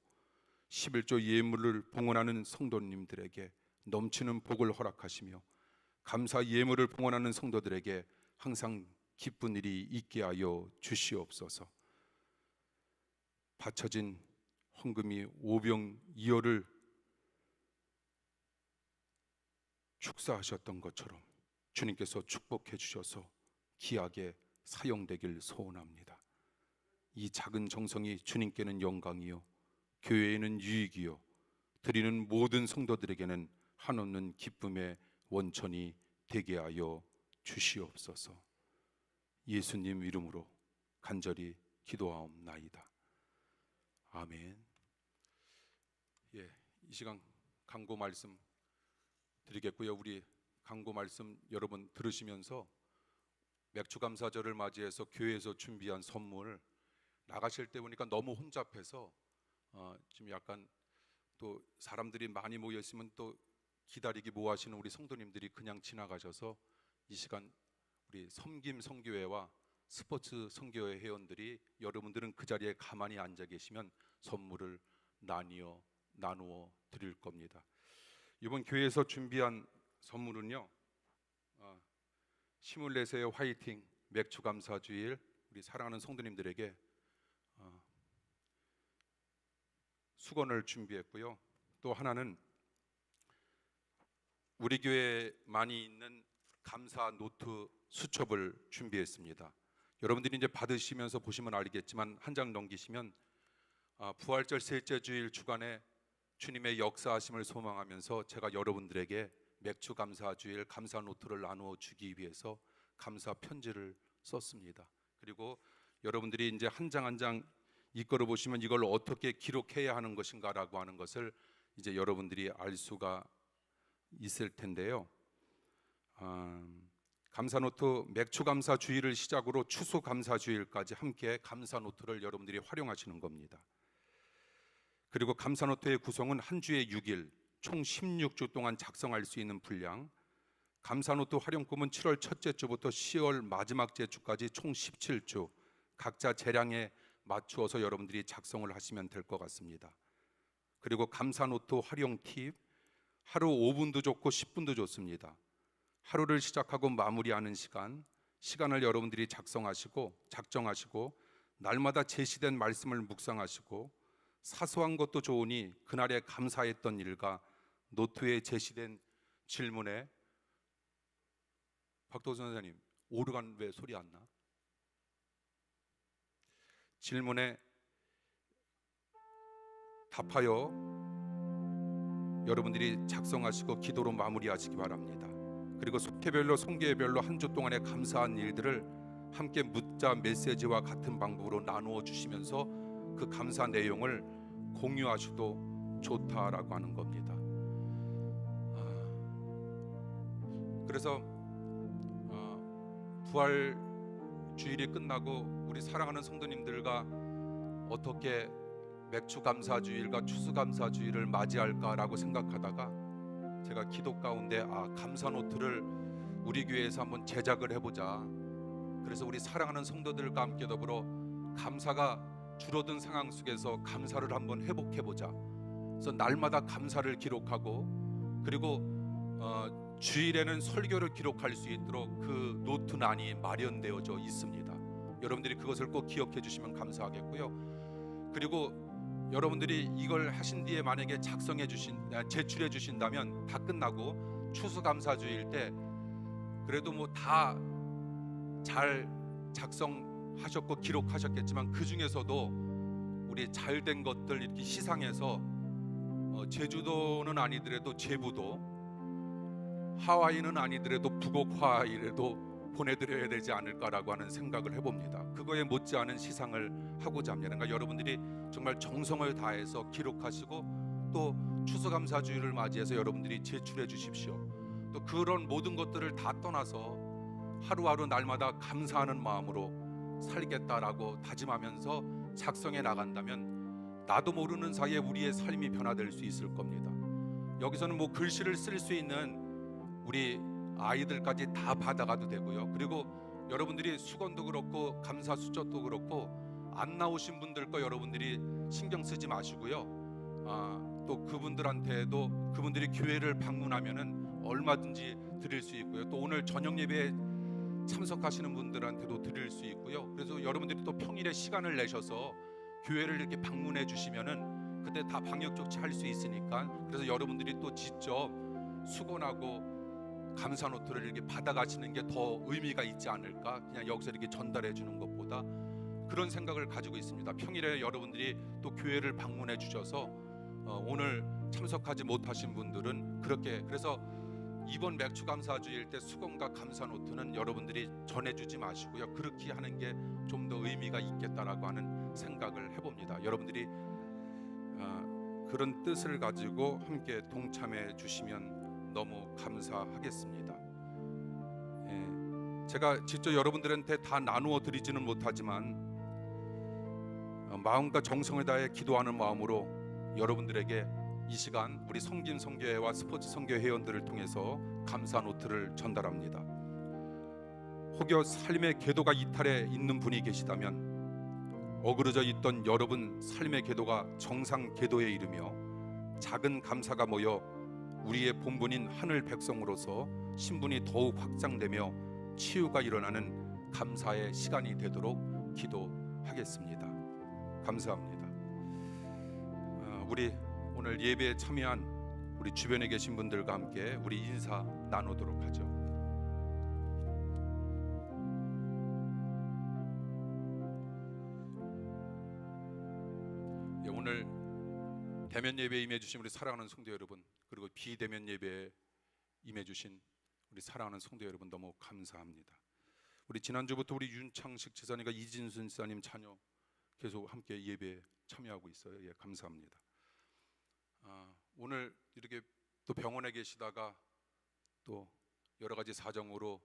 11조 예물을 봉헌하는 성도님들에게 넘치는 복을 허락하시며 감사 예물을 봉헌하는 성도들에게 항상 기쁜 일이 있게 하여 주시옵소서. 바쳐진 헌금이 오병이어를 축사하셨던 것처럼 주님께서 축복해 주셔서 귀하게 사용되길 소원합니다. 이 작은 정성이 주님께는 영광이요 교회에는 유익이요 드리는 모든 성도들에게는 한없는 기쁨의 원천이 되게 하여 주시옵소서. 예수님 이름으로 간절히 기도하옵나이다. 아멘. 이 시간 강구 말씀 드리겠고요. 우리 강구 말씀 여러분 들으시면서 맥주감사절을 맞이해서 교회에서 준비한 선물 나가실 때 보니까 너무 혼잡해서 지금 약간 또 사람들이 많이 모여 있으면 또 기다리기 뭐하시는 우리 성도님들이 그냥 지나가셔서 이 시간 우리 섬김 성교회와 스포츠 성교회 회원들이 여러분들은 그 자리에 가만히 앉아 계시면 선물을 나누어 드릴 겁니다. 이번 교회에서 준비한 선물은요, 시뮬레세의 화이팅 맥주감사주일 우리 사랑하는 성도님들에게 수건을 준비했고요. 또 하나는 우리 교회에 많이 있는 감사 노트 수첩을 준비했습니다. 여러분들이 이제 받으시면서 보시면 알겠지만 한 장 넘기시면 부활절 셋째 주일 주간에 주님의 역사하심을 소망하면서 제가 여러분들에게 맥주 감사 주일 감사 노트를 나누어 주기 위해서 감사 편지를 썼습니다. 그리고 여러분들이 이제 한 장 한 장 이끌어 보시면 이걸 어떻게 기록해야 하는 것인가라고 하는 것을 이제 여러분들이 알 수가 있을 텐데요. 감사노트 맥주감사 주일을 시작으로 추수감사 주일까지 함께 감사노트를 여러분들이 활용하시는 겁니다. 그리고 감사노트의 구성은 한 주에 6일 총 16주 동안 작성할 수 있는 분량, 감사노트 활용금은 7월 첫째 주부터 10월 마지막 주까지 총 17주 각자 재량에 맞추어서 여러분들이 작성을 하시면 될 것 같습니다. 그리고 감사노트 활용 팁, 하루 5분도 좋고 10분도 좋습니다. 하루를 시작하고 마무리하는 시간을 여러분들이 작정하시고 날마다 제시된 말씀을 묵상하시고 사소한 것도 좋으니 그날에 감사했던 일과 노트에 제시된 질문에 박도선 선생님 오르간 왜 소리 안 나? 질문에 답하여 여러분들이 작성하시고 기도로 마무리하시기 바랍니다. 그리고 속회별로 송교회별로 한 주 동안의 감사한 일들을 함께 묻자 메시지와 같은 방법으로 나누어 주시면서 그 감사 내용을 공유하셔도 좋다라고 하는 겁니다. 그래서 부활 주일이 끝나고 우리 사랑하는 성도님들과 어떻게 맥주 감사 주일과 추수 감사 주일을 맞이할까라고 생각하다가 제가 기도 가운데 감사 노트를 우리 교회에서 한번 제작을 해보자. 그래서 우리 사랑하는 성도들과 함께 더불어 감사가 줄어든 상황 속에서 감사를 한번 회복해보자. 그래서 날마다 감사를 기록하고 그리고 주일에는 설교를 기록할 수 있도록 그 노트란이 마련되어져 있습니다. 여러분들이 그것을 꼭 기억해 주시면 감사하겠고요. 그리고 여러분들이 이걸 하신 뒤에 만약에 제출해 주신다면 다 끝나고 추수감사주일 때 그래도 뭐 다 잘 작성하셨고 기록하셨겠지만 그 중에서도 우리 잘된 것들 이렇게 시상해서 제주도는 아니더라도 제부도, 하와이는 아니더라도 북옥 하와이라도 보내드려야 되지 않을까라고 하는 생각을 해봅니다. 그거에 못지않은 시상을 하고자 합니다. 그러니까 여러분들이 정말 정성을 다해서 기록하시고 또 추수감사주일을 맞이해서 여러분들이 제출해 주십시오. 또 그런 모든 것들을 다 떠나서 하루하루 날마다 감사하는 마음으로 살겠다라고 다짐하면서 작성해 나간다면 나도 모르는 사이에 우리의 삶이 변화될 수 있을 겁니다. 여기서는 뭐 글씨를 쓸 수 있는 우리 아이들까지 다 받아가도 되고요. 그리고 여러분들이 수건도 그렇고 감사 수저도 그렇고 안 나오신 분들 거 여러분들이 신경 쓰지 마시고요. 또 그분들한테도 그분들이 교회를 방문하면은 얼마든지 드릴 수 있고요. 또 오늘 저녁 예배에 참석하시는 분들한테도 드릴 수 있고요. 그래서 여러분들이 또 평일에 시간을 내셔서 교회를 이렇게 방문해 주시면은 그때 다 방역 조치 할 수 있으니까 그래서 여러분들이 또 직접 수건하고 감사 노트를 이렇게 받아가시는 게 더 의미가 있지 않을까? 그냥 여기서 이렇게 전달해 주는 것보다 그런 생각을 가지고 있습니다. 평일에 여러분들이 또 교회를 방문해 주셔서 오늘 참석하지 못하신 분들은 그렇게, 그래서 이번 맥주 감사주일 때 수건과 감사 노트는 여러분들이 전해주지 마시고요, 그렇게 하는 게 좀 더 의미가 있겠다라고 하는 생각을 해봅니다. 여러분들이 그런 뜻을 가지고 함께 동참해 주시면 너무 감사하겠습니다. 제가 직접 여러분들한테 다 나누어 드리지는 못하지만 마음과 정성을 다해 기도하는 마음으로 여러분들에게 이 시간 우리 성김 성교회와 스포츠 성교 회원들을 통해서 감사 노트를 전달합니다. 혹여 삶의 궤도가 이탈해 있는 분이 계시다면 어그러져 있던 여러분 삶의 궤도가 정상 궤도에 이르며 작은 감사가 모여 우리의 본분인 하늘 백성으로서 신분이 더욱 확장되며 치유가 일어나는 감사의 시간이 되도록 기도하겠습니다. 감사합니다. 우리 오늘 예배에 참여한 우리 주변에 계신 분들과 함께 우리 인사 나누도록 하죠. 오늘 대면 예배에 임해주신 우리 사랑하는 성도 여러분, 그리고 비대면 예배에 임해주신 우리 사랑하는 성도 여러분, 너무 감사합니다. 우리 지난주부터 우리 윤창식 지사님과 이진순 지사님 자녀 계속 함께 예배에 참여하고 있어요. 예, 감사합니다. 오늘 이렇게 또 병원에 계시다가 또 여러 가지 사정으로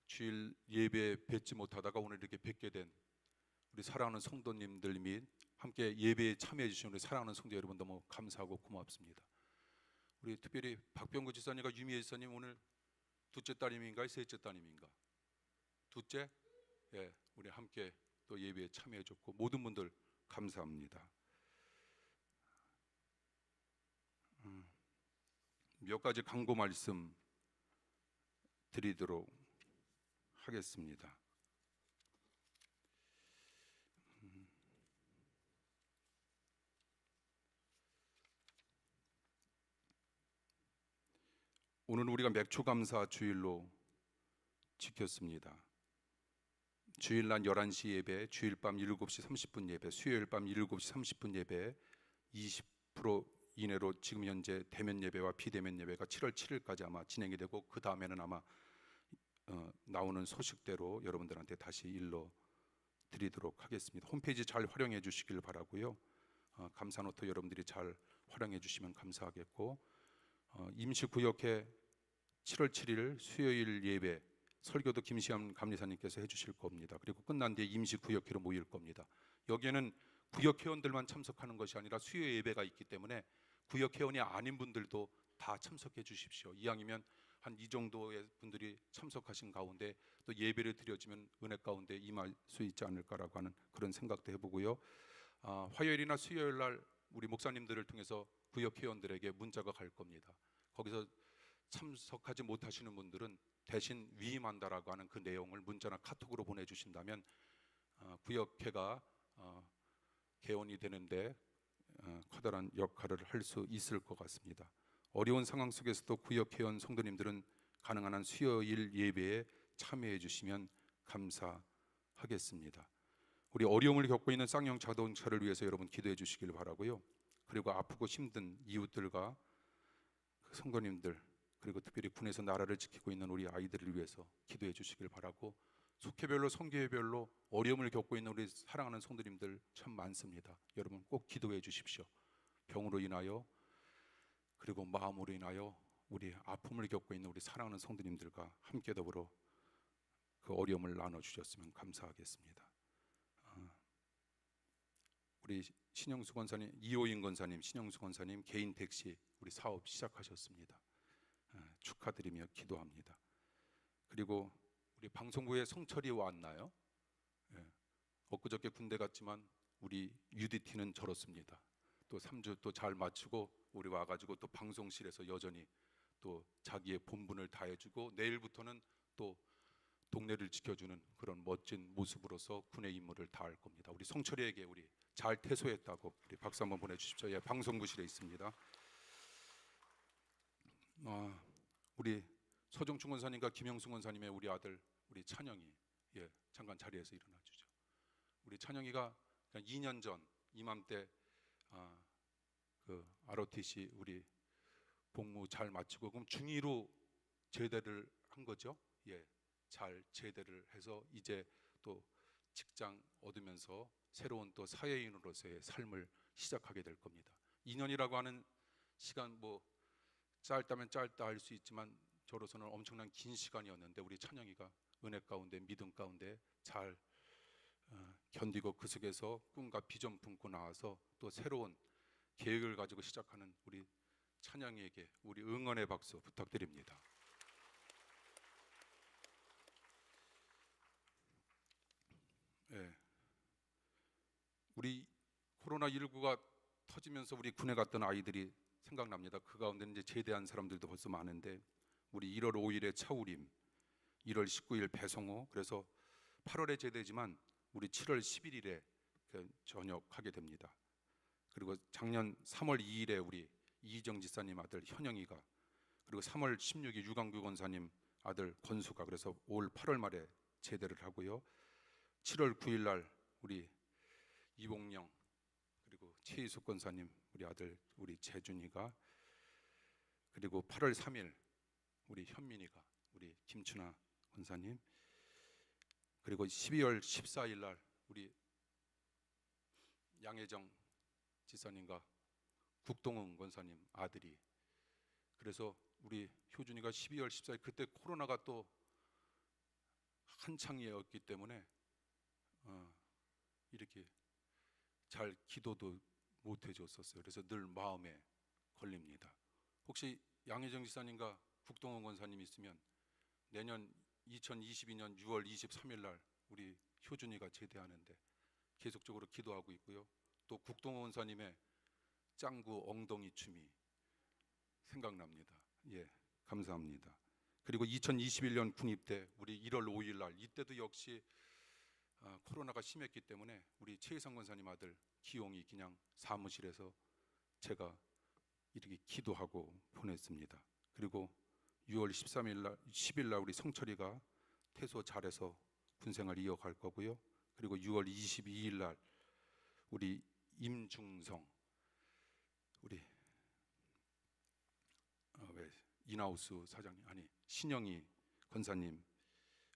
주일 예배에 뵙지 못하다가 오늘 이렇게 뵙게 된 우리 사랑하는 성도님들 및 함께 예배에 참여해 주신 우리 사랑하는 성도 여러분, 너무 감사하고 고맙습니다. 우리 특별히 박병구 지사님과 유미애 지사님 오늘 둘째 따님인가요? 셋째 따님인가? 둘째? 예, 우리 함께 또 예배에 참여해 줬고 모든 분들 감사합니다. 몇 가지 강구 말씀 드리도록 하겠습니다. 오늘 우리가 맥주감사 주일로 지켰습니다. 주일 날 11시 예배, 주일 밤 7시 30분 예배, 수요일 밤 7시 30분 예배 20% 이내로 지금 현재 대면 예배와 비대면 예배가 7월 7일까지 아마 진행이 되고 그 다음에는 아마 나오는 소식대로 여러분들한테 다시 일러 드리도록 하겠습니다. 홈페이지 잘 활용해 주시길 바라고요. 감사 노트 여러분들이 잘 활용해 주시면 감사하겠고, 임시구역회 7월 7일 수요일 예배 설교도 김시암 감리사님께서 해주실 겁니다. 그리고 끝난 뒤에 임시구역회로 모일 겁니다. 여기에는 구역회원들만 참석하는 것이 아니라 수요 예배가 있기 때문에 구역회원이 아닌 분들도 다 참석해 주십시오. 이왕이면 한 이 정도의 분들이 참석하신 가운데 또 예배를 드려지면 은혜 가운데 임할 수 있지 않을까라고 하는 그런 생각도 해보고요. 화요일이나 수요일 날 우리 목사님들을 통해서 구역회원들에게 문자가 갈 겁니다. 거기서 참석하지 못하시는 분들은 대신 위임한다라고 하는 그 내용을 문자나 카톡으로 보내주신다면 구역회가 개원이 되는데 커다란 역할을 할 수 있을 것 같습니다. 어려운 상황 속에서도 구역회원 성도님들은 가능한 한 수요일 예배에 참여해 주시면 감사하겠습니다. 우리 어려움을 겪고 있는 쌍용 자동차를 위해서 여러분 기도해 주시길 바라고요. 그리고 아프고 힘든 이웃들과 그 성도님들, 그리고 특별히 군에서 나라를 지키고 있는 우리 아이들을 위해서 기도해 주시길 바라고, 속회별로 성교회별로 어려움을 겪고 있는 우리 사랑하는 성도님들 참 많습니다. 여러분 꼭 기도해 주십시오. 병으로 인하여 그리고 마음으로 인하여 우리 아픔을 겪고 있는 우리 사랑하는 성도님들과 함께 더불어 그 어려움을 나눠주셨으면 감사하겠습니다. 우리 신영수 권사님, 이호인 권사님, 신영수 권사님 개인 택시 우리 사업 시작하셨습니다. 축하드리며 기도합니다. 그리고 우리 방송국에 성철이 왔나요? 엊그저께 군대 갔지만 우리 UDT는 저렇습니다. 또 3주 또 잘 마치고 우리 와가지고 또 방송실에서 여전히 또 자기의 본분을 다해주고 내일부터는 또 동네를 지켜주는 그런 멋진 모습으로서 군의 임무를 다할 겁니다. 우리 성철이에게 우리 잘 퇴소했다고 우리 박수 한번 보내주십시오. 예, 방송부실에 있습니다. 우리 서정충 권사님과 김영숙 권사님의 우리 아들 우리 찬영이 잠깐 자리에서 일어나 주죠. 우리 찬영이가 2년 전 이맘때 그 ROTC 우리 복무 잘 마치고 그럼 중2로 제대를 한 거죠. 잘 제대를 해서 이제 또 직장 얻으면서 새로운 또 사회인으로서의 삶을 시작하게 될 겁니다. 2년이라고 하는 시간 뭐 짧다면 짧다 할 수 있지만 저로서는 엄청난 긴 시간이었는데 우리 찬영이가 은혜 가운데 믿음 가운데 잘 견디고 그 속에서 꿈과 비전 품고 나와서 또 새로운 계획을 가지고 시작하는 우리 찬영이에게 우리 응원의 박수 부탁드립니다. 우리 코로나19가 터지면서 우리 군에 갔던 아이들이 생각납니다. 그 가운데 이제 제대한 사람들도 벌써 많은데 우리 1월 5일에 차우림, 1월 19일 배성호, 그래서 8월에 제대지만 우리 7월 11일에 전역하게 됩니다. 그리고 작년 3월 2일에 우리 이희정 지사님 아들 현영이가, 그리고 3월 16일 유광규 권사님 아들 권수가, 그래서 올 8월 말에 제대를 하고요. 7월 9일 날 우리 이봉영, 그리고 최희숙 권사님 우리 아들 우리 재준이가, 그리고 8월 3일 우리 현민이가, 우리 김춘아 권사님, 그리고 12월 14일 날 우리 양혜정 지사님과 국동은 권사님 아들이, 그래서 우리 효준이가 12월 14일 그때 코로나가 또 한창이었기 때문에 이렇게 잘 기도도 못 해줬었어요. 그래서 늘 마음에 걸립니다. 혹시 양혜정 지사님과 국동원 권사님 있으면 내년 2022년 6월 23일 날 우리 효준이가 제대하는데 계속적으로 기도하고 있고요. 또 국동원 권사님의 짱구 엉덩이 춤이 생각납니다. 감사합니다. 그리고 2021년 군입대 우리 1월 5일 날, 이때도 역시 코로나가 심했기 때문에 우리 최희성 권사님 아들 기용이 그냥 사무실에서 제가 이렇게 기도하고 보냈습니다. 그리고 6월 13일 날, 10일 날 우리 성철이가 퇴소 잘해서 군생활 이어갈 거고요. 그리고 6월 22일 날 우리 임중성, 우리 왜 인하우스 사장님, 아니 신영희 권사님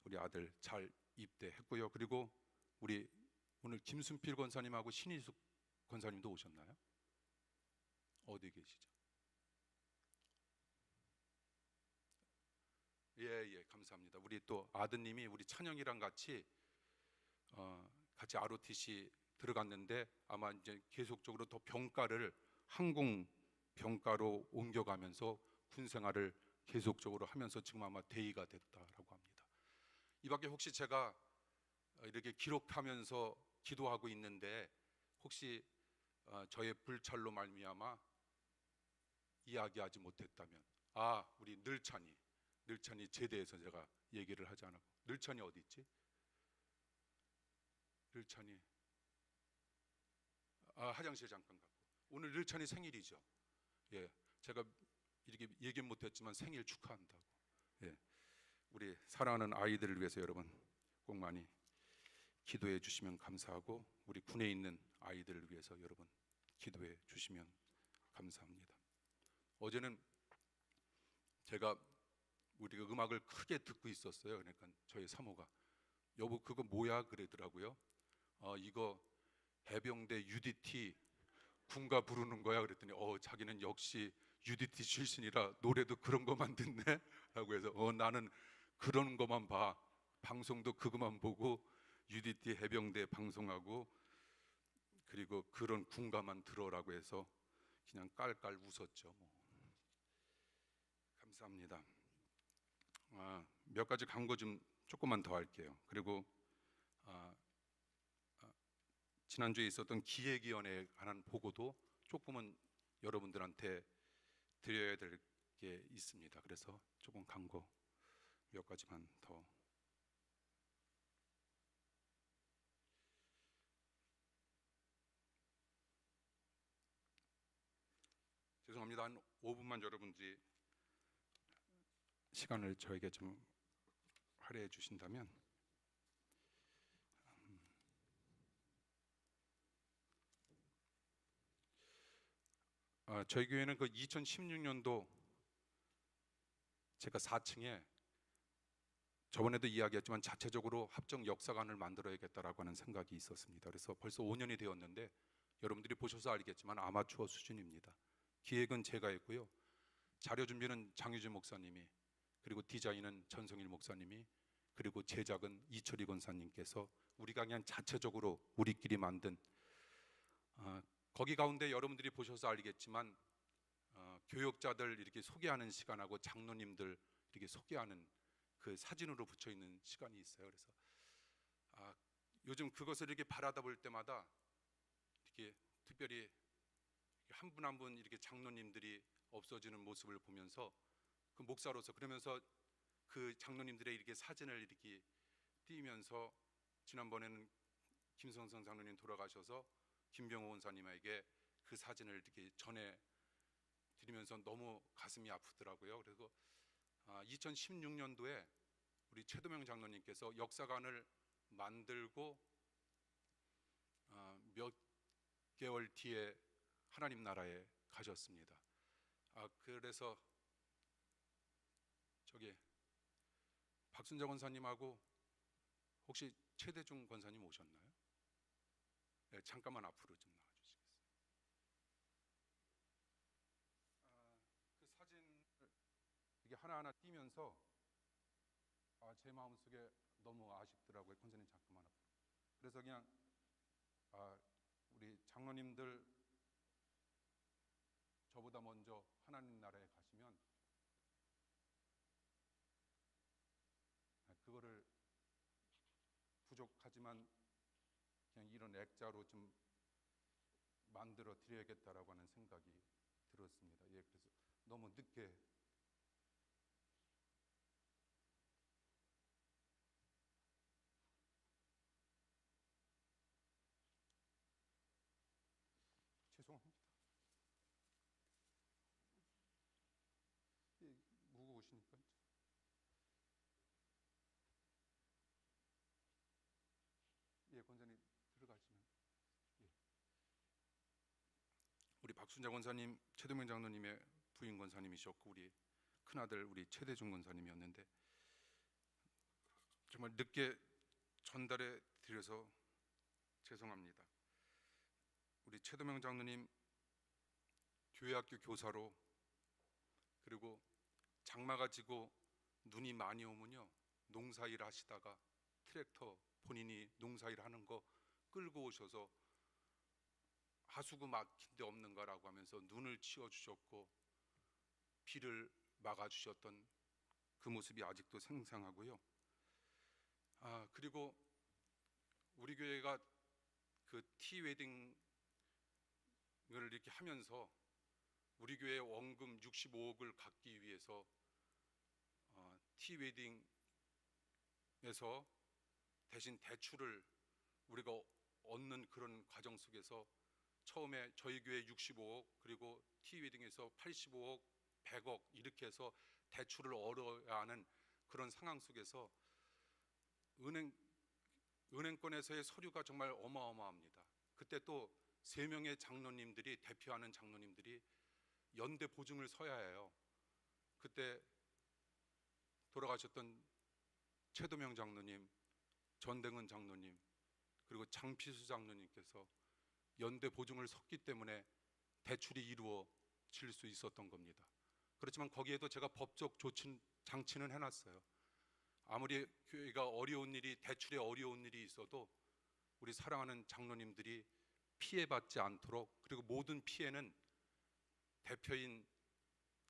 우리 아들 잘 입대했고요. 그리고 우리 오늘 김순필 권사님하고 신희숙 권사님도 오셨나요? 어디 계시죠? 감사합니다. 우리 또 아드님이 우리 찬영이랑 같이 ROTC 들어갔는데 아마 이제 계속적으로 더 병가를 항공 병가로 옮겨가면서 군 생활을 계속적으로 하면서 지금 아마 대위가 됐다라고 합니다. 이 밖에 혹시 제가 이렇게 기록하면서 기도하고 있는데 혹시 저의 불찰로 말미암아 이야기하지 못했다면, 우리 늘찬이 제대해서 제가 얘기를 하지 않았고, 늘찬이 어디 있지? 늘찬이 화장실 잠깐 갔고, 오늘 늘찬이 생일이죠. 제가 이렇게 얘기 못했지만 생일 축하한다고. 우리 사랑하는 아이들을 위해서 여러분 꼭 많이 기도해 주시면 감사하고, 우리 군에 있는 아이들을 위해서 여러분 기도해 주시면 감사합니다. 어제는 제가 우리가 음악을 크게 듣고 있었어요. 그러니까 저희 사모가 여보 그거 뭐야 그러더라고요. 이거 해병대 UDT 군가 부르는 거야 그랬더니 자기는 역시 UDT 출신이라 노래도 그런 거만 듣네 라고 해서 나는 그런 거만 봐, 방송도 그거만 보고 UDT 해병대 방송하고 그리고 그런 군가만 들어라고 해서 그냥 깔깔 웃었죠. 감사합니다. 몇 가지 광고 좀 조금만 더 할게요. 그리고 지난주에 있었던 기획위원회에 관한 보고도 조금은 여러분들한테 드려야 될 게 있습니다. 그래서 조금 광고 몇 가지만 더. 죄송합니다. 한 5분만 여러분들이 시간을 저에게 좀 할애해 주신다면 저희 교회는 그 2016년도 제가 4층에 저번에도 이야기했지만 자체적으로 합정 역사관을 만들어야겠다라고 하는 생각이 있었습니다. 그래서 벌써 5년이 되었는데 여러분들이 보셔서 알겠지만 아마추어 수준입니다. 기획은 제가 했고요. 자료 준비는 장유진 목사님이, 그리고 디자인은 전성일 목사님이, 그리고 제작은 이철희 권사님께서 우리가 그냥 자체적으로 우리끼리 만든 거기 가운데 여러분들이 보셔서 알겠지만 교역자들 이렇게 소개하는 시간하고 장로님들 이렇게 소개하는 그 사진으로 붙여 있는 시간이 있어요. 그래서 요즘 그것을 이렇게 바라다 볼 때마다 이렇게 특별히 한 분 한 분 이렇게 장로님들이 없어지는 모습을 보면서 그 목사로서 그러면서 그 장로님들의 이렇게 사진을 이렇게 띄면서 지난번에는 김성성 장로님 돌아가셔서 김병호 원사님에게 그 사진을 이렇게 전해 드리면서 너무 가슴이 아프더라고요. 그리고 2016년도에 우리 최도명 장로님께서 역사관을 만들고 몇 개월 뒤에 하나님 나라에 가셨습니다. 그래서 저기 박순자 권사님하고 혹시 최대중 권사님 오셨나요? 네, 잠깐만 앞으로 좀 나와주시겠어요? 그 사진을 이게 하나하나 띄면서 제 마음속에 너무 아쉽더라고요. 권사님 잠깐만 앞으로. 그래서 그냥 우리 장로님들 저보다 먼저 하나님 나라에 가시면 그거를 부족하지만 그냥 이런 액자로 좀 만들어 드려야겠다라고 하는 생각이 들었습니다. 예, 그래서 너무 늦게 죄송합니다. 예, 무거우시니까 예, 권사님 들어가시면 예. 우리 박순자 권사님, 최도명 장로님의 부인 권사님이셨고 우리 큰아들 우리 최대중 권사님이었는데 정말 늦게 전달해 드려서 죄송합니다. 우리 최도명 장로님 교회학교 교사로 그리고 장마가 지고 눈이 많이 오면요 농사일 하시다가 트랙터 본인이 농사일 하는 거 끌고 오셔서 하수구 막힌 데 없는가라고 하면서 눈을 치워주셨고 비를 막아주셨던 그 모습이 아직도 생생하고요. 그리고 우리 교회가 그 티웨딩을 이렇게 하면서 우리 교회 원금 65억을 갚기 위해서 티웨딩에서 대신 대출을 우리가 얻는 그런 과정 속에서 처음에 저희 교회 65억 그리고 티웨딩에서 85억, 100억 이렇게 해서 대출을 얻어야 하는 그런 상황 속에서 은행권에서의 서류가 정말 어마어마합니다. 그때 또 3명의 장로님들이 대표하는 장로님들이 연대 보증을 서야 해요. 그때 돌아가셨던 최도명 장로님, 전댕은 장로님, 그리고 장피수 장로님께서 연대 보증을 섰기 때문에 대출이 이루어질 수 있었던 겁니다. 그렇지만 거기에도 제가 법적 장치는 해놨어요. 아무리 교회가 어려운 일이 대출에 어려운 일이 있어도 우리 사랑하는 장로님들이 피해받지 않도록 그리고 모든 피해는 대표인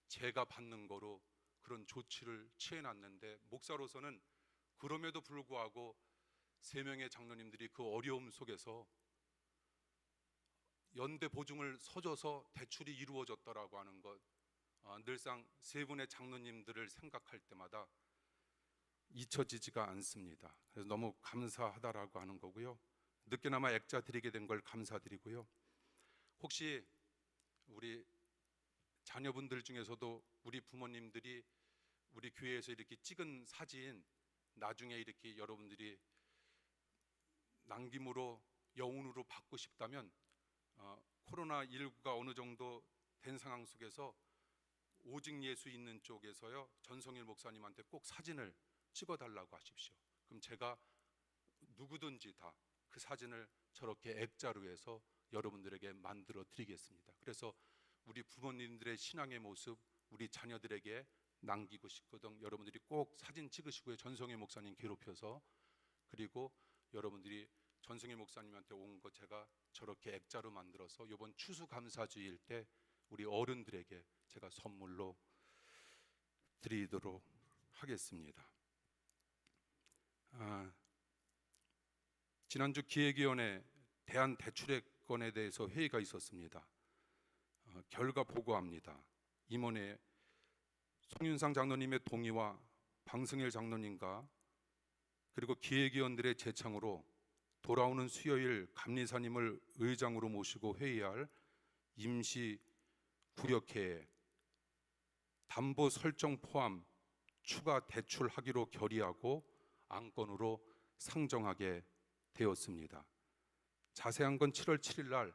제가 받는 거로 그런 조치를 취해놨는데 목사로서는 그럼에도 불구하고 3명의 장로님들이 그 어려움 속에서 연대 보증을 서줘서 대출이 이루어졌다라고 하는 것 늘상 3분의 장로님들을 생각할 때마다 잊혀지지가 않습니다. 그래서 너무 감사하다라고 하는 거고요. 늦게나마 액자 드리게 된 걸 감사드리고요. 혹시 우리 자녀분들 중에서도 우리 부모님들이 우리 교회에서 이렇게 찍은 사진 나중에 이렇게 여러분들이 남김으로 여운으로 받고 싶다면 코로나19가 어느 정도 된 상황 속에서 오직 예수 있는 쪽에서요 전성일 목사님한테 꼭 사진을 찍어달라고 하십시오. 그럼 제가 누구든지 다 그 사진을 저렇게 액자로 해서 여러분들에게 만들어 드리겠습니다. 그래서 우리 부모님들의 신앙의 모습 우리 자녀들에게 남기고 싶거든 여러분들이 꼭 사진 찍으시고요. 전성일 목사님 괴롭혀서 그리고 여러분들이 전성일 목사님한테 온 거 제가 저렇게 액자로 만들어서 이번 추수감사주일 때 우리 어른들에게 제가 선물로 드리도록 하겠습니다. 지난주 기획위원회 대한대출액건에 대해서 회의가 있었습니다. 결과 보고합니다. 임원회 송윤상 장로님의 동의와 방승일 장로님과 그리고 기획위원들의 제창으로 돌아오는 수요일 감리사님을 의장으로 모시고 회의할 임시 구력회에 담보 설정 포함 추가 대출하기로 결의하고 안건으로 상정하게 되었습니다. 자세한 건 7월 7일 날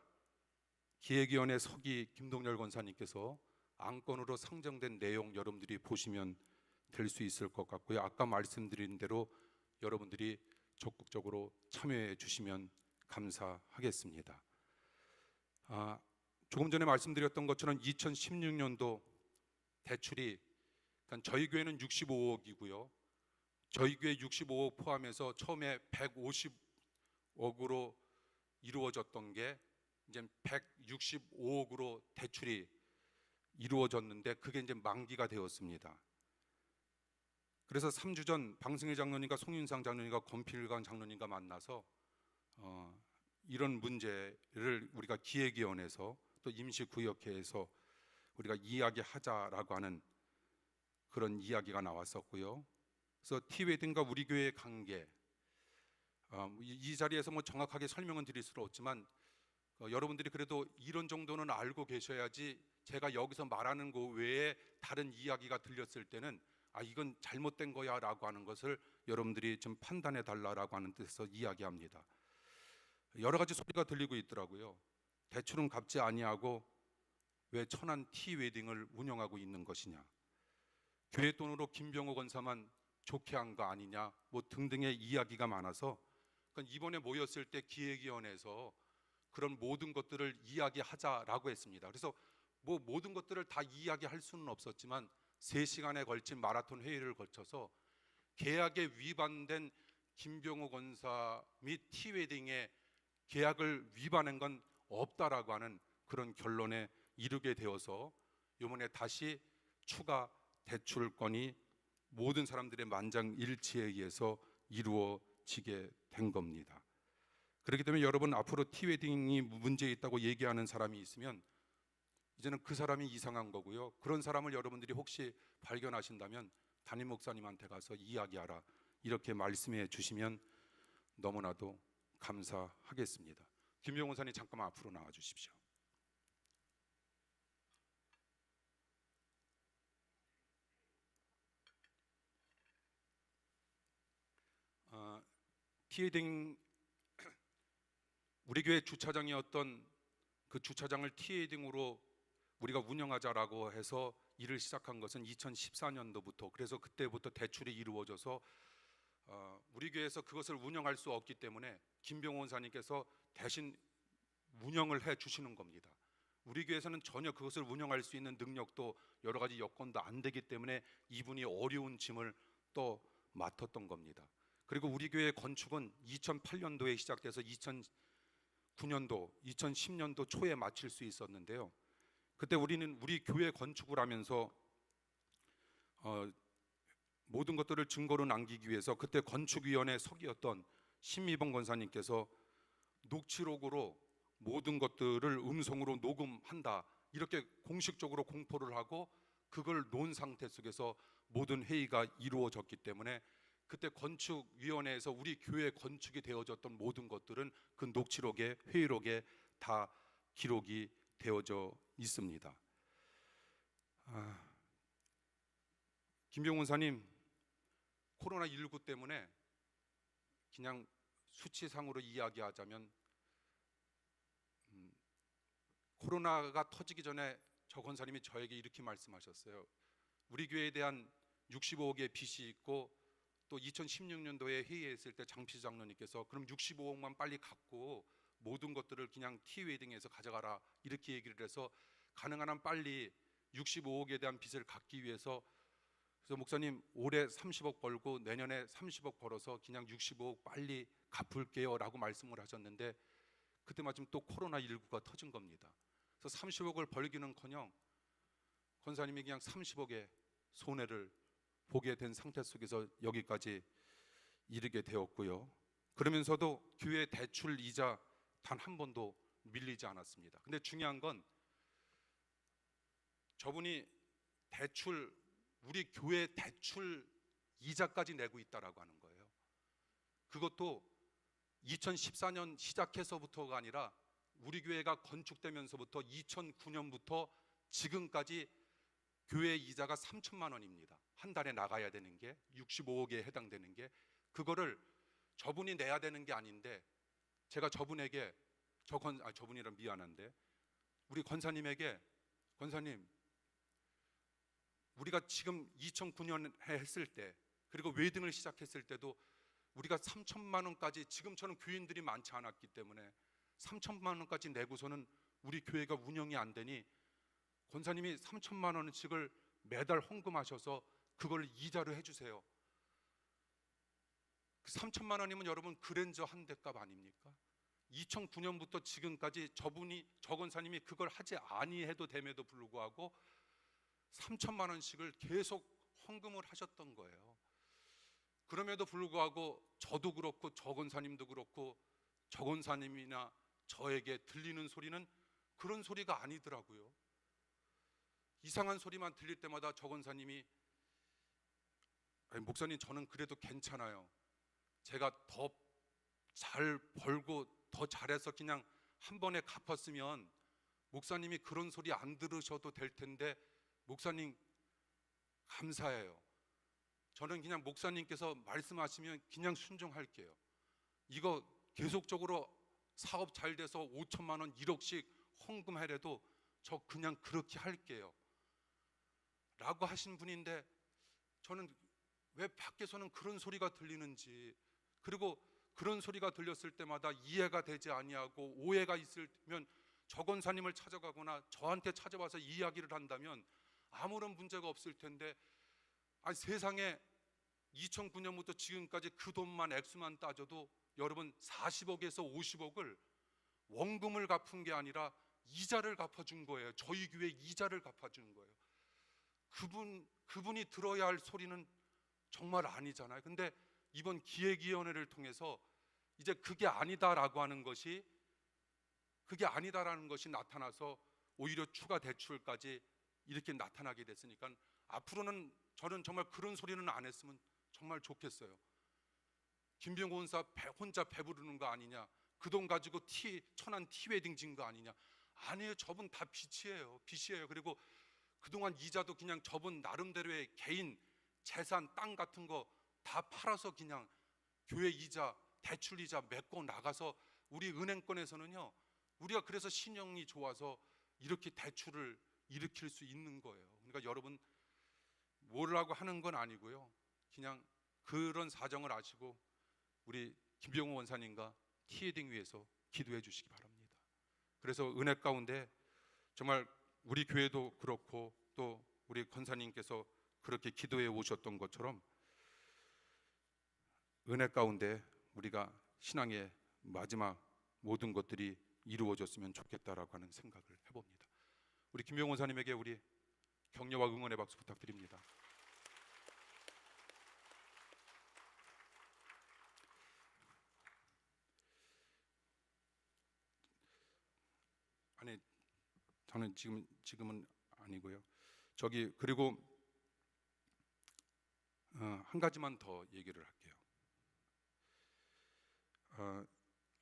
기획위원회 서기 김동열 권사님께서 안건으로 상정된 내용 여러분들이 보시면 될 수 있을 것 같고요. 아까 말씀드린 대로 여러분들이 적극적으로 참여해 주시면 감사하겠습니다. 조금 전에 말씀드렸던 것처럼 2016년도 대출이 그러니까 저희 교회는 65억이고요. 저희 교회 65억 포함해서 처음에 150억으로 이루어졌던 게 이제 165억으로 대출이 이루어졌는데 그게 이제 만기가 되었습니다. 그래서 3주 전 방승일 장로님과 송윤상 장로님과 권필관 장로님과 만나서 이런 문제를 우리가 기획위원회에서 또 임시구역회에서 우리가 이야기하자라고 하는 그런 이야기가 나왔었고요. 그래서 티웨딩과 우리 교회의 관계 이 자리에서 뭐 정확하게 설명은 드릴 수는 없지만 여러분들이 그래도 이런 정도는 알고 계셔야지 제가 여기서 말하는 거 외에 다른 이야기가 들렸을 때는 이건 잘못된 거야 라고 하는 것을 여러분들이 좀 판단해 달라고 하는 뜻에서 이야기합니다. 여러 가지 소리가 들리고 있더라고요. 대출은 갚지 아니하고 왜 천안 티웨딩을 운영하고 있는 것이냐, 교회 돈으로 김병호 권사만 좋게 한 거 아니냐 뭐 등등의 이야기가 많아서 그러니까 이번에 모였을 때 기획위원회에서 그런 모든 것들을 이야기하자라고 했습니다. 그래서 뭐 모든 것들을 다 이야기할 수는 없었지만 3시간에 걸친 마라톤 회의를 거쳐서 계약에 위반된 김병호 권사 및 티웨딩의 계약을 위반한 건 없다라고 하는 그런 결론에 이르게 되어서 이번에 다시 추가 대출권이 모든 사람들의 만장일치에 의해서 이루어지게 된 겁니다. 그렇기 때문에 여러분 앞으로 티웨딩이 문제 있다고 얘기하는 사람이 있으면 이제는 그 사람이 이상한 거고요. 그런 사람을 여러분들이 혹시 발견하신다면 담임 목사님한테 가서 이야기하라 이렇게 말씀해 주시면 너무나도 감사하겠습니다. 김병호 원사님 잠깐만 앞으로 나와 주십시오. 티웨딩 우리 교회 주차장이었던 그 주차장을 티웨딩으로 우리가 운영하자라고 해서 일을 시작한 것은 2014년도부터 그래서 그때부터 대출이 이루어져서 우리 교회에서 그것을 운영할 수 없기 때문에 김병호 원사님께서 대신 운영을 해 주시는 겁니다. 우리 교회에서는 전혀 그것을 운영할 수 있는 능력도 여러 가지 여건도 안 되기 때문에 이분이 어려운 짐을 또 맡았던 겁니다. 그리고 우리 교회 건축은 2008년도에 시작돼서 2009년도, 2010년도 초에 마칠 수 있었는데요. 그때 우리는 우리 교회 건축을 하면서 모든 것들을 증거로 남기기 위해서 그때 건축위원회 서기였던 신미봉 권사님께서 녹취록으로 모든 것들을 음성으로 녹음한다 이렇게 공식적으로 공포를 하고 그걸 놓은 상태 속에서 모든 회의가 이루어졌기 때문에 그때 건축위원회에서 우리 교회 건축이 되어졌던 모든 것들은 그 녹취록에 회의록에 다 기록이 되어져 있습니다. 김병훈 사님, 코로나19 때문에 그냥 수치상으로 이야기하자면 코로나가 터지기 전에 저 권사님이 저에게 이렇게 말씀하셨어요. 우리 교회에 대한 65억의 빚이 있고 또 2016년도에 회의했을 때 장필 장로님께서 그럼 65억만 빨리 갚고 모든 것들을 그냥 티웨딩에서 가져가라 이렇게 얘기를 해서 가능한 한 빨리 65억에 대한 빚을 갚기 위해서 그래서 목사님 올해 30억 벌고 내년에 30억 벌어서 그냥 65억 빨리 갚을게요 라고 말씀을 하셨는데 그때 마침 또 코로나19가 터진 겁니다. 그래서 30억을 벌기는커녕 권사님이 그냥 30억의 손해를 보게 된 상태 속에서 여기까지 이르게 되었고요. 그러면서도 교회 대출 이자 단 한 번도 밀리지 않았습니다. 근데 중요한 건 저분이 대출 우리 교회 대출 이자까지 내고 있다라고 하는 거예요. 그것도 2014년 시작해서부터가 아니라 우리 교회가 건축되면서부터 2009년부터 지금까지 교회 이자가 3천만 원입니다. 한 달에 나가야 되는 게 65억에 해당되는 게 그거를 저분이 내야 되는 게 아닌데 제가 저분에게 저분이란 미안한데 우리 권사님에게 권사님 우리가 지금 2009년에 했을 때 그리고 웨딩을 시작했을 때도 우리가 3천만 원까지 지금처럼 교인들이 많지 않았기 때문에 3천만 원까지 내고서는 우리 교회가 운영이 안 되니 권사님이 3천만 원씩을 매달 헌금하셔서 그걸 이자로 해주세요. 그 3천만 원이면 여러분 그랜저 한 대 값 아닙니까? 2009년부터 지금까지 저 권사님이 그걸 하지 아니해도 됨에도 불구하고 3천만 원씩을 계속 헌금을 하셨던 거예요. 그럼에도 불구하고 저도 그렇고 저 권사님도 그렇고 저 권사님이나 저에게 들리는 소리는 그런 소리가 아니더라고요. 이상한 소리만 들릴 때마다 저 권사님이 목사님 저는 그래도 괜찮아요. 제가 더 잘 벌고 더 잘해서 그냥 한 번에 갚았으면 목사님이 그런 소리 안 들으셔도 될 텐데 목사님 감사해요. 저는 그냥 목사님께서 말씀하시면 그냥 순종할게요. 이거 계속적으로 사업 잘 돼서 5천만 원 1억씩 헌금하래도 저 그냥 그렇게 할게요 라고 하신 분인데 저는 왜 밖에서는 그런 소리가 들리는지 그리고 그런 소리가 들렸을 때마다 이해가 되지 아니하고 오해가 있으면 저 권사님을 찾아가거나 저한테 찾아와서 이야기를 한다면 아무런 문제가 없을 텐데 세상에 2009년부터 지금까지 그 돈만 액수만 따져도 여러분 40억에서 50억을 원금을 갚은 게 아니라 이자를 갚아준 거예요. 저희 교회 이자를 갚아준 거예요. 그분이 들어야 할 소리는 정말 아니잖아요. 근데 이번 기획위원회를 통해서 이제 그게 아니다라고 하는 것이 그게 아니다라는 것이 나타나서 오히려 추가 대출까지 이렇게 나타나게 됐으니까 앞으로는 저는 정말 그런 소리는 안 했으면 정말 좋겠어요. 김병호 원사 혼자 배부르는 거 아니냐, 그 돈 가지고 천안 티웨딩 진 거 아니냐. 아니에요. 저분 다 빚이에요. 그리고 그동안 이자도 그냥 저분 나름대로의 개인 재산 땅 같은 거 다 팔아서 그냥 교회 이자 대출 이자 메꿔 나가서 우리 은행권에서는요 우리가 그래서 신용이 좋아서 이렇게 대출을 일으킬 수 있는 거예요. 그러니까 여러분 뭐라고 하는 건 아니고요. 그냥 그런 사정을 아시고 우리 김병호 원사님과 티웨딩 위해서 기도해 주시기 바랍니다. 그래서 은혜 가운데 정말 우리 교회도 그렇고 또 우리 권사님께서 그렇게 기도해 오셨던 것처럼 은혜 가운데 우리가 신앙의 마지막 모든 것들이 이루어졌으면 좋겠다라고 하는 생각을 해봅니다. 우리 김병호 원사님에게 우리 격려와 응원의 박수 부탁드립니다. 아니 저는 지금은 아니고요. 그리고 한 가지만 더 얘기를 할게요.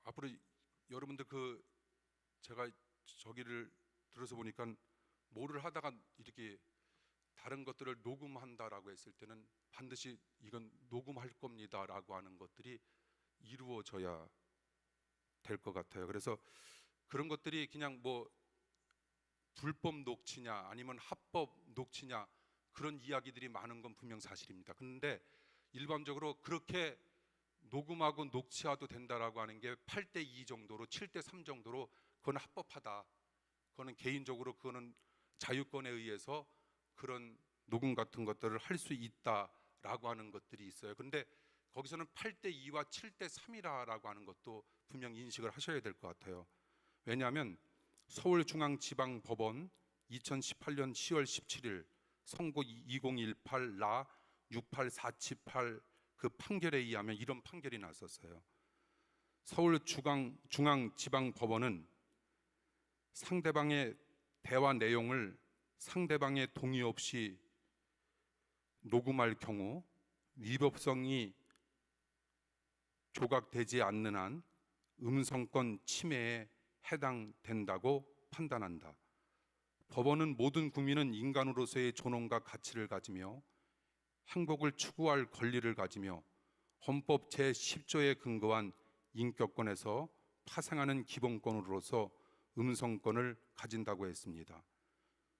앞으로 여러분들 제가 저기를 들어서 보니까 뭐를 하다가 이렇게 다른 것들을 녹음한다라고 했을 때는 반드시 이건 녹음할 겁니다라고 하는 것들이 이루어져야 될 것 같아요. 그래서 그런 것들이 그냥 뭐 불법 녹취냐 아니면 합법 녹취냐 그런 이야기들이 많은 건 분명 사실입니다. 그런데 일반적으로 그렇게 녹음하고 녹취해도 된다라고 하는 게 8대2 정도로 7대3 정도로 그건 합법하다. 그거는 개인적으로 그거는 자유권에 의해서 그런 녹음 같은 것들을 할 수 있다라고 하는 것들이 있어요. 그런데 거기서는 8대2와 7대3이라고 하는 것도 분명 인식을 하셔야 될 것 같아요. 왜냐하면 서울중앙지방법원 2018년 10월 17일 선고 2018라 68478 그 판결에 의하면 이런 판결이 났었어요. 서울중앙지방법원은 상대방의 대화 내용을 상대방의 동의 없이 녹음할 경우 위법성이 조각되지 않는 한 음성권 침해에 해당된다고 판단한다. 법원은 모든 국민은 인간으로서의 존엄과 가치를 가지며 행복을 추구할 권리를 가지며 헌법 제10조에 근거한 인격권에서 파생하는 기본권으로서 음성권을 가진다고 했습니다.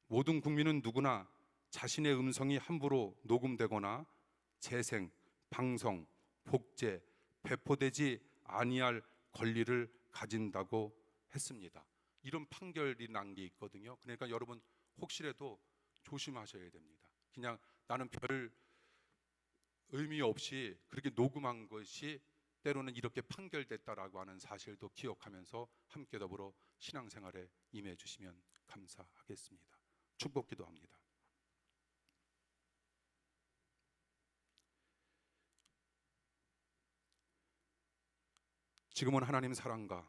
모든 국민은 누구나 자신의 음성이 함부로 녹음되거나 재생, 방송, 복제, 배포되지 아니할 권리를 가진다고 했습니다. 이런 판결이 난 게 있거든요. 그러니까 여러분 혹시라도 조심하셔야 됩니다. 그냥 나는 별 의미 없이 그렇게 녹음한 것이 때로는 이렇게 판결됐다라고 하는 사실도 기억하면서 함께 더불어 신앙생활에 임해 주시면 감사하겠습니다. 축복 기도합니다. 지금은 하나님 사랑과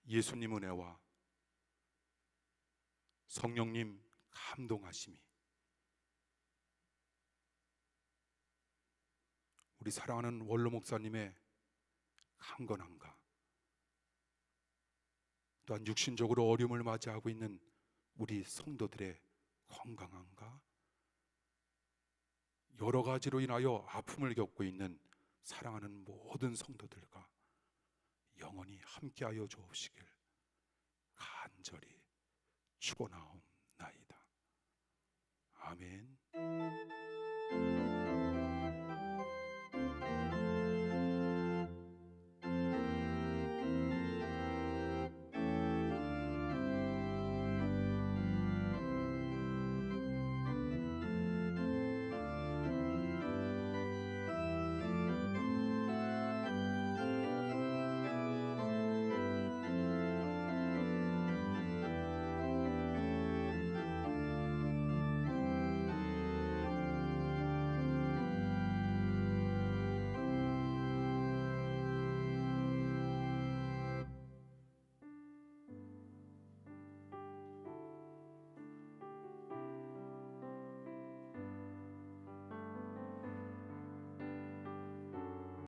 예수님 은혜와 성령님 감동하심이 우리 사랑하는 원로 목사님의 강건함과 또한 육신적으로 어려움을 맞이하고 있는 우리 성도들의 건강함과 여러 가지로 인하여 아픔을 겪고 있는 사랑하는 모든 성도들과 영원히 함께하여 주옵시길 간절히 축원하옵나이다.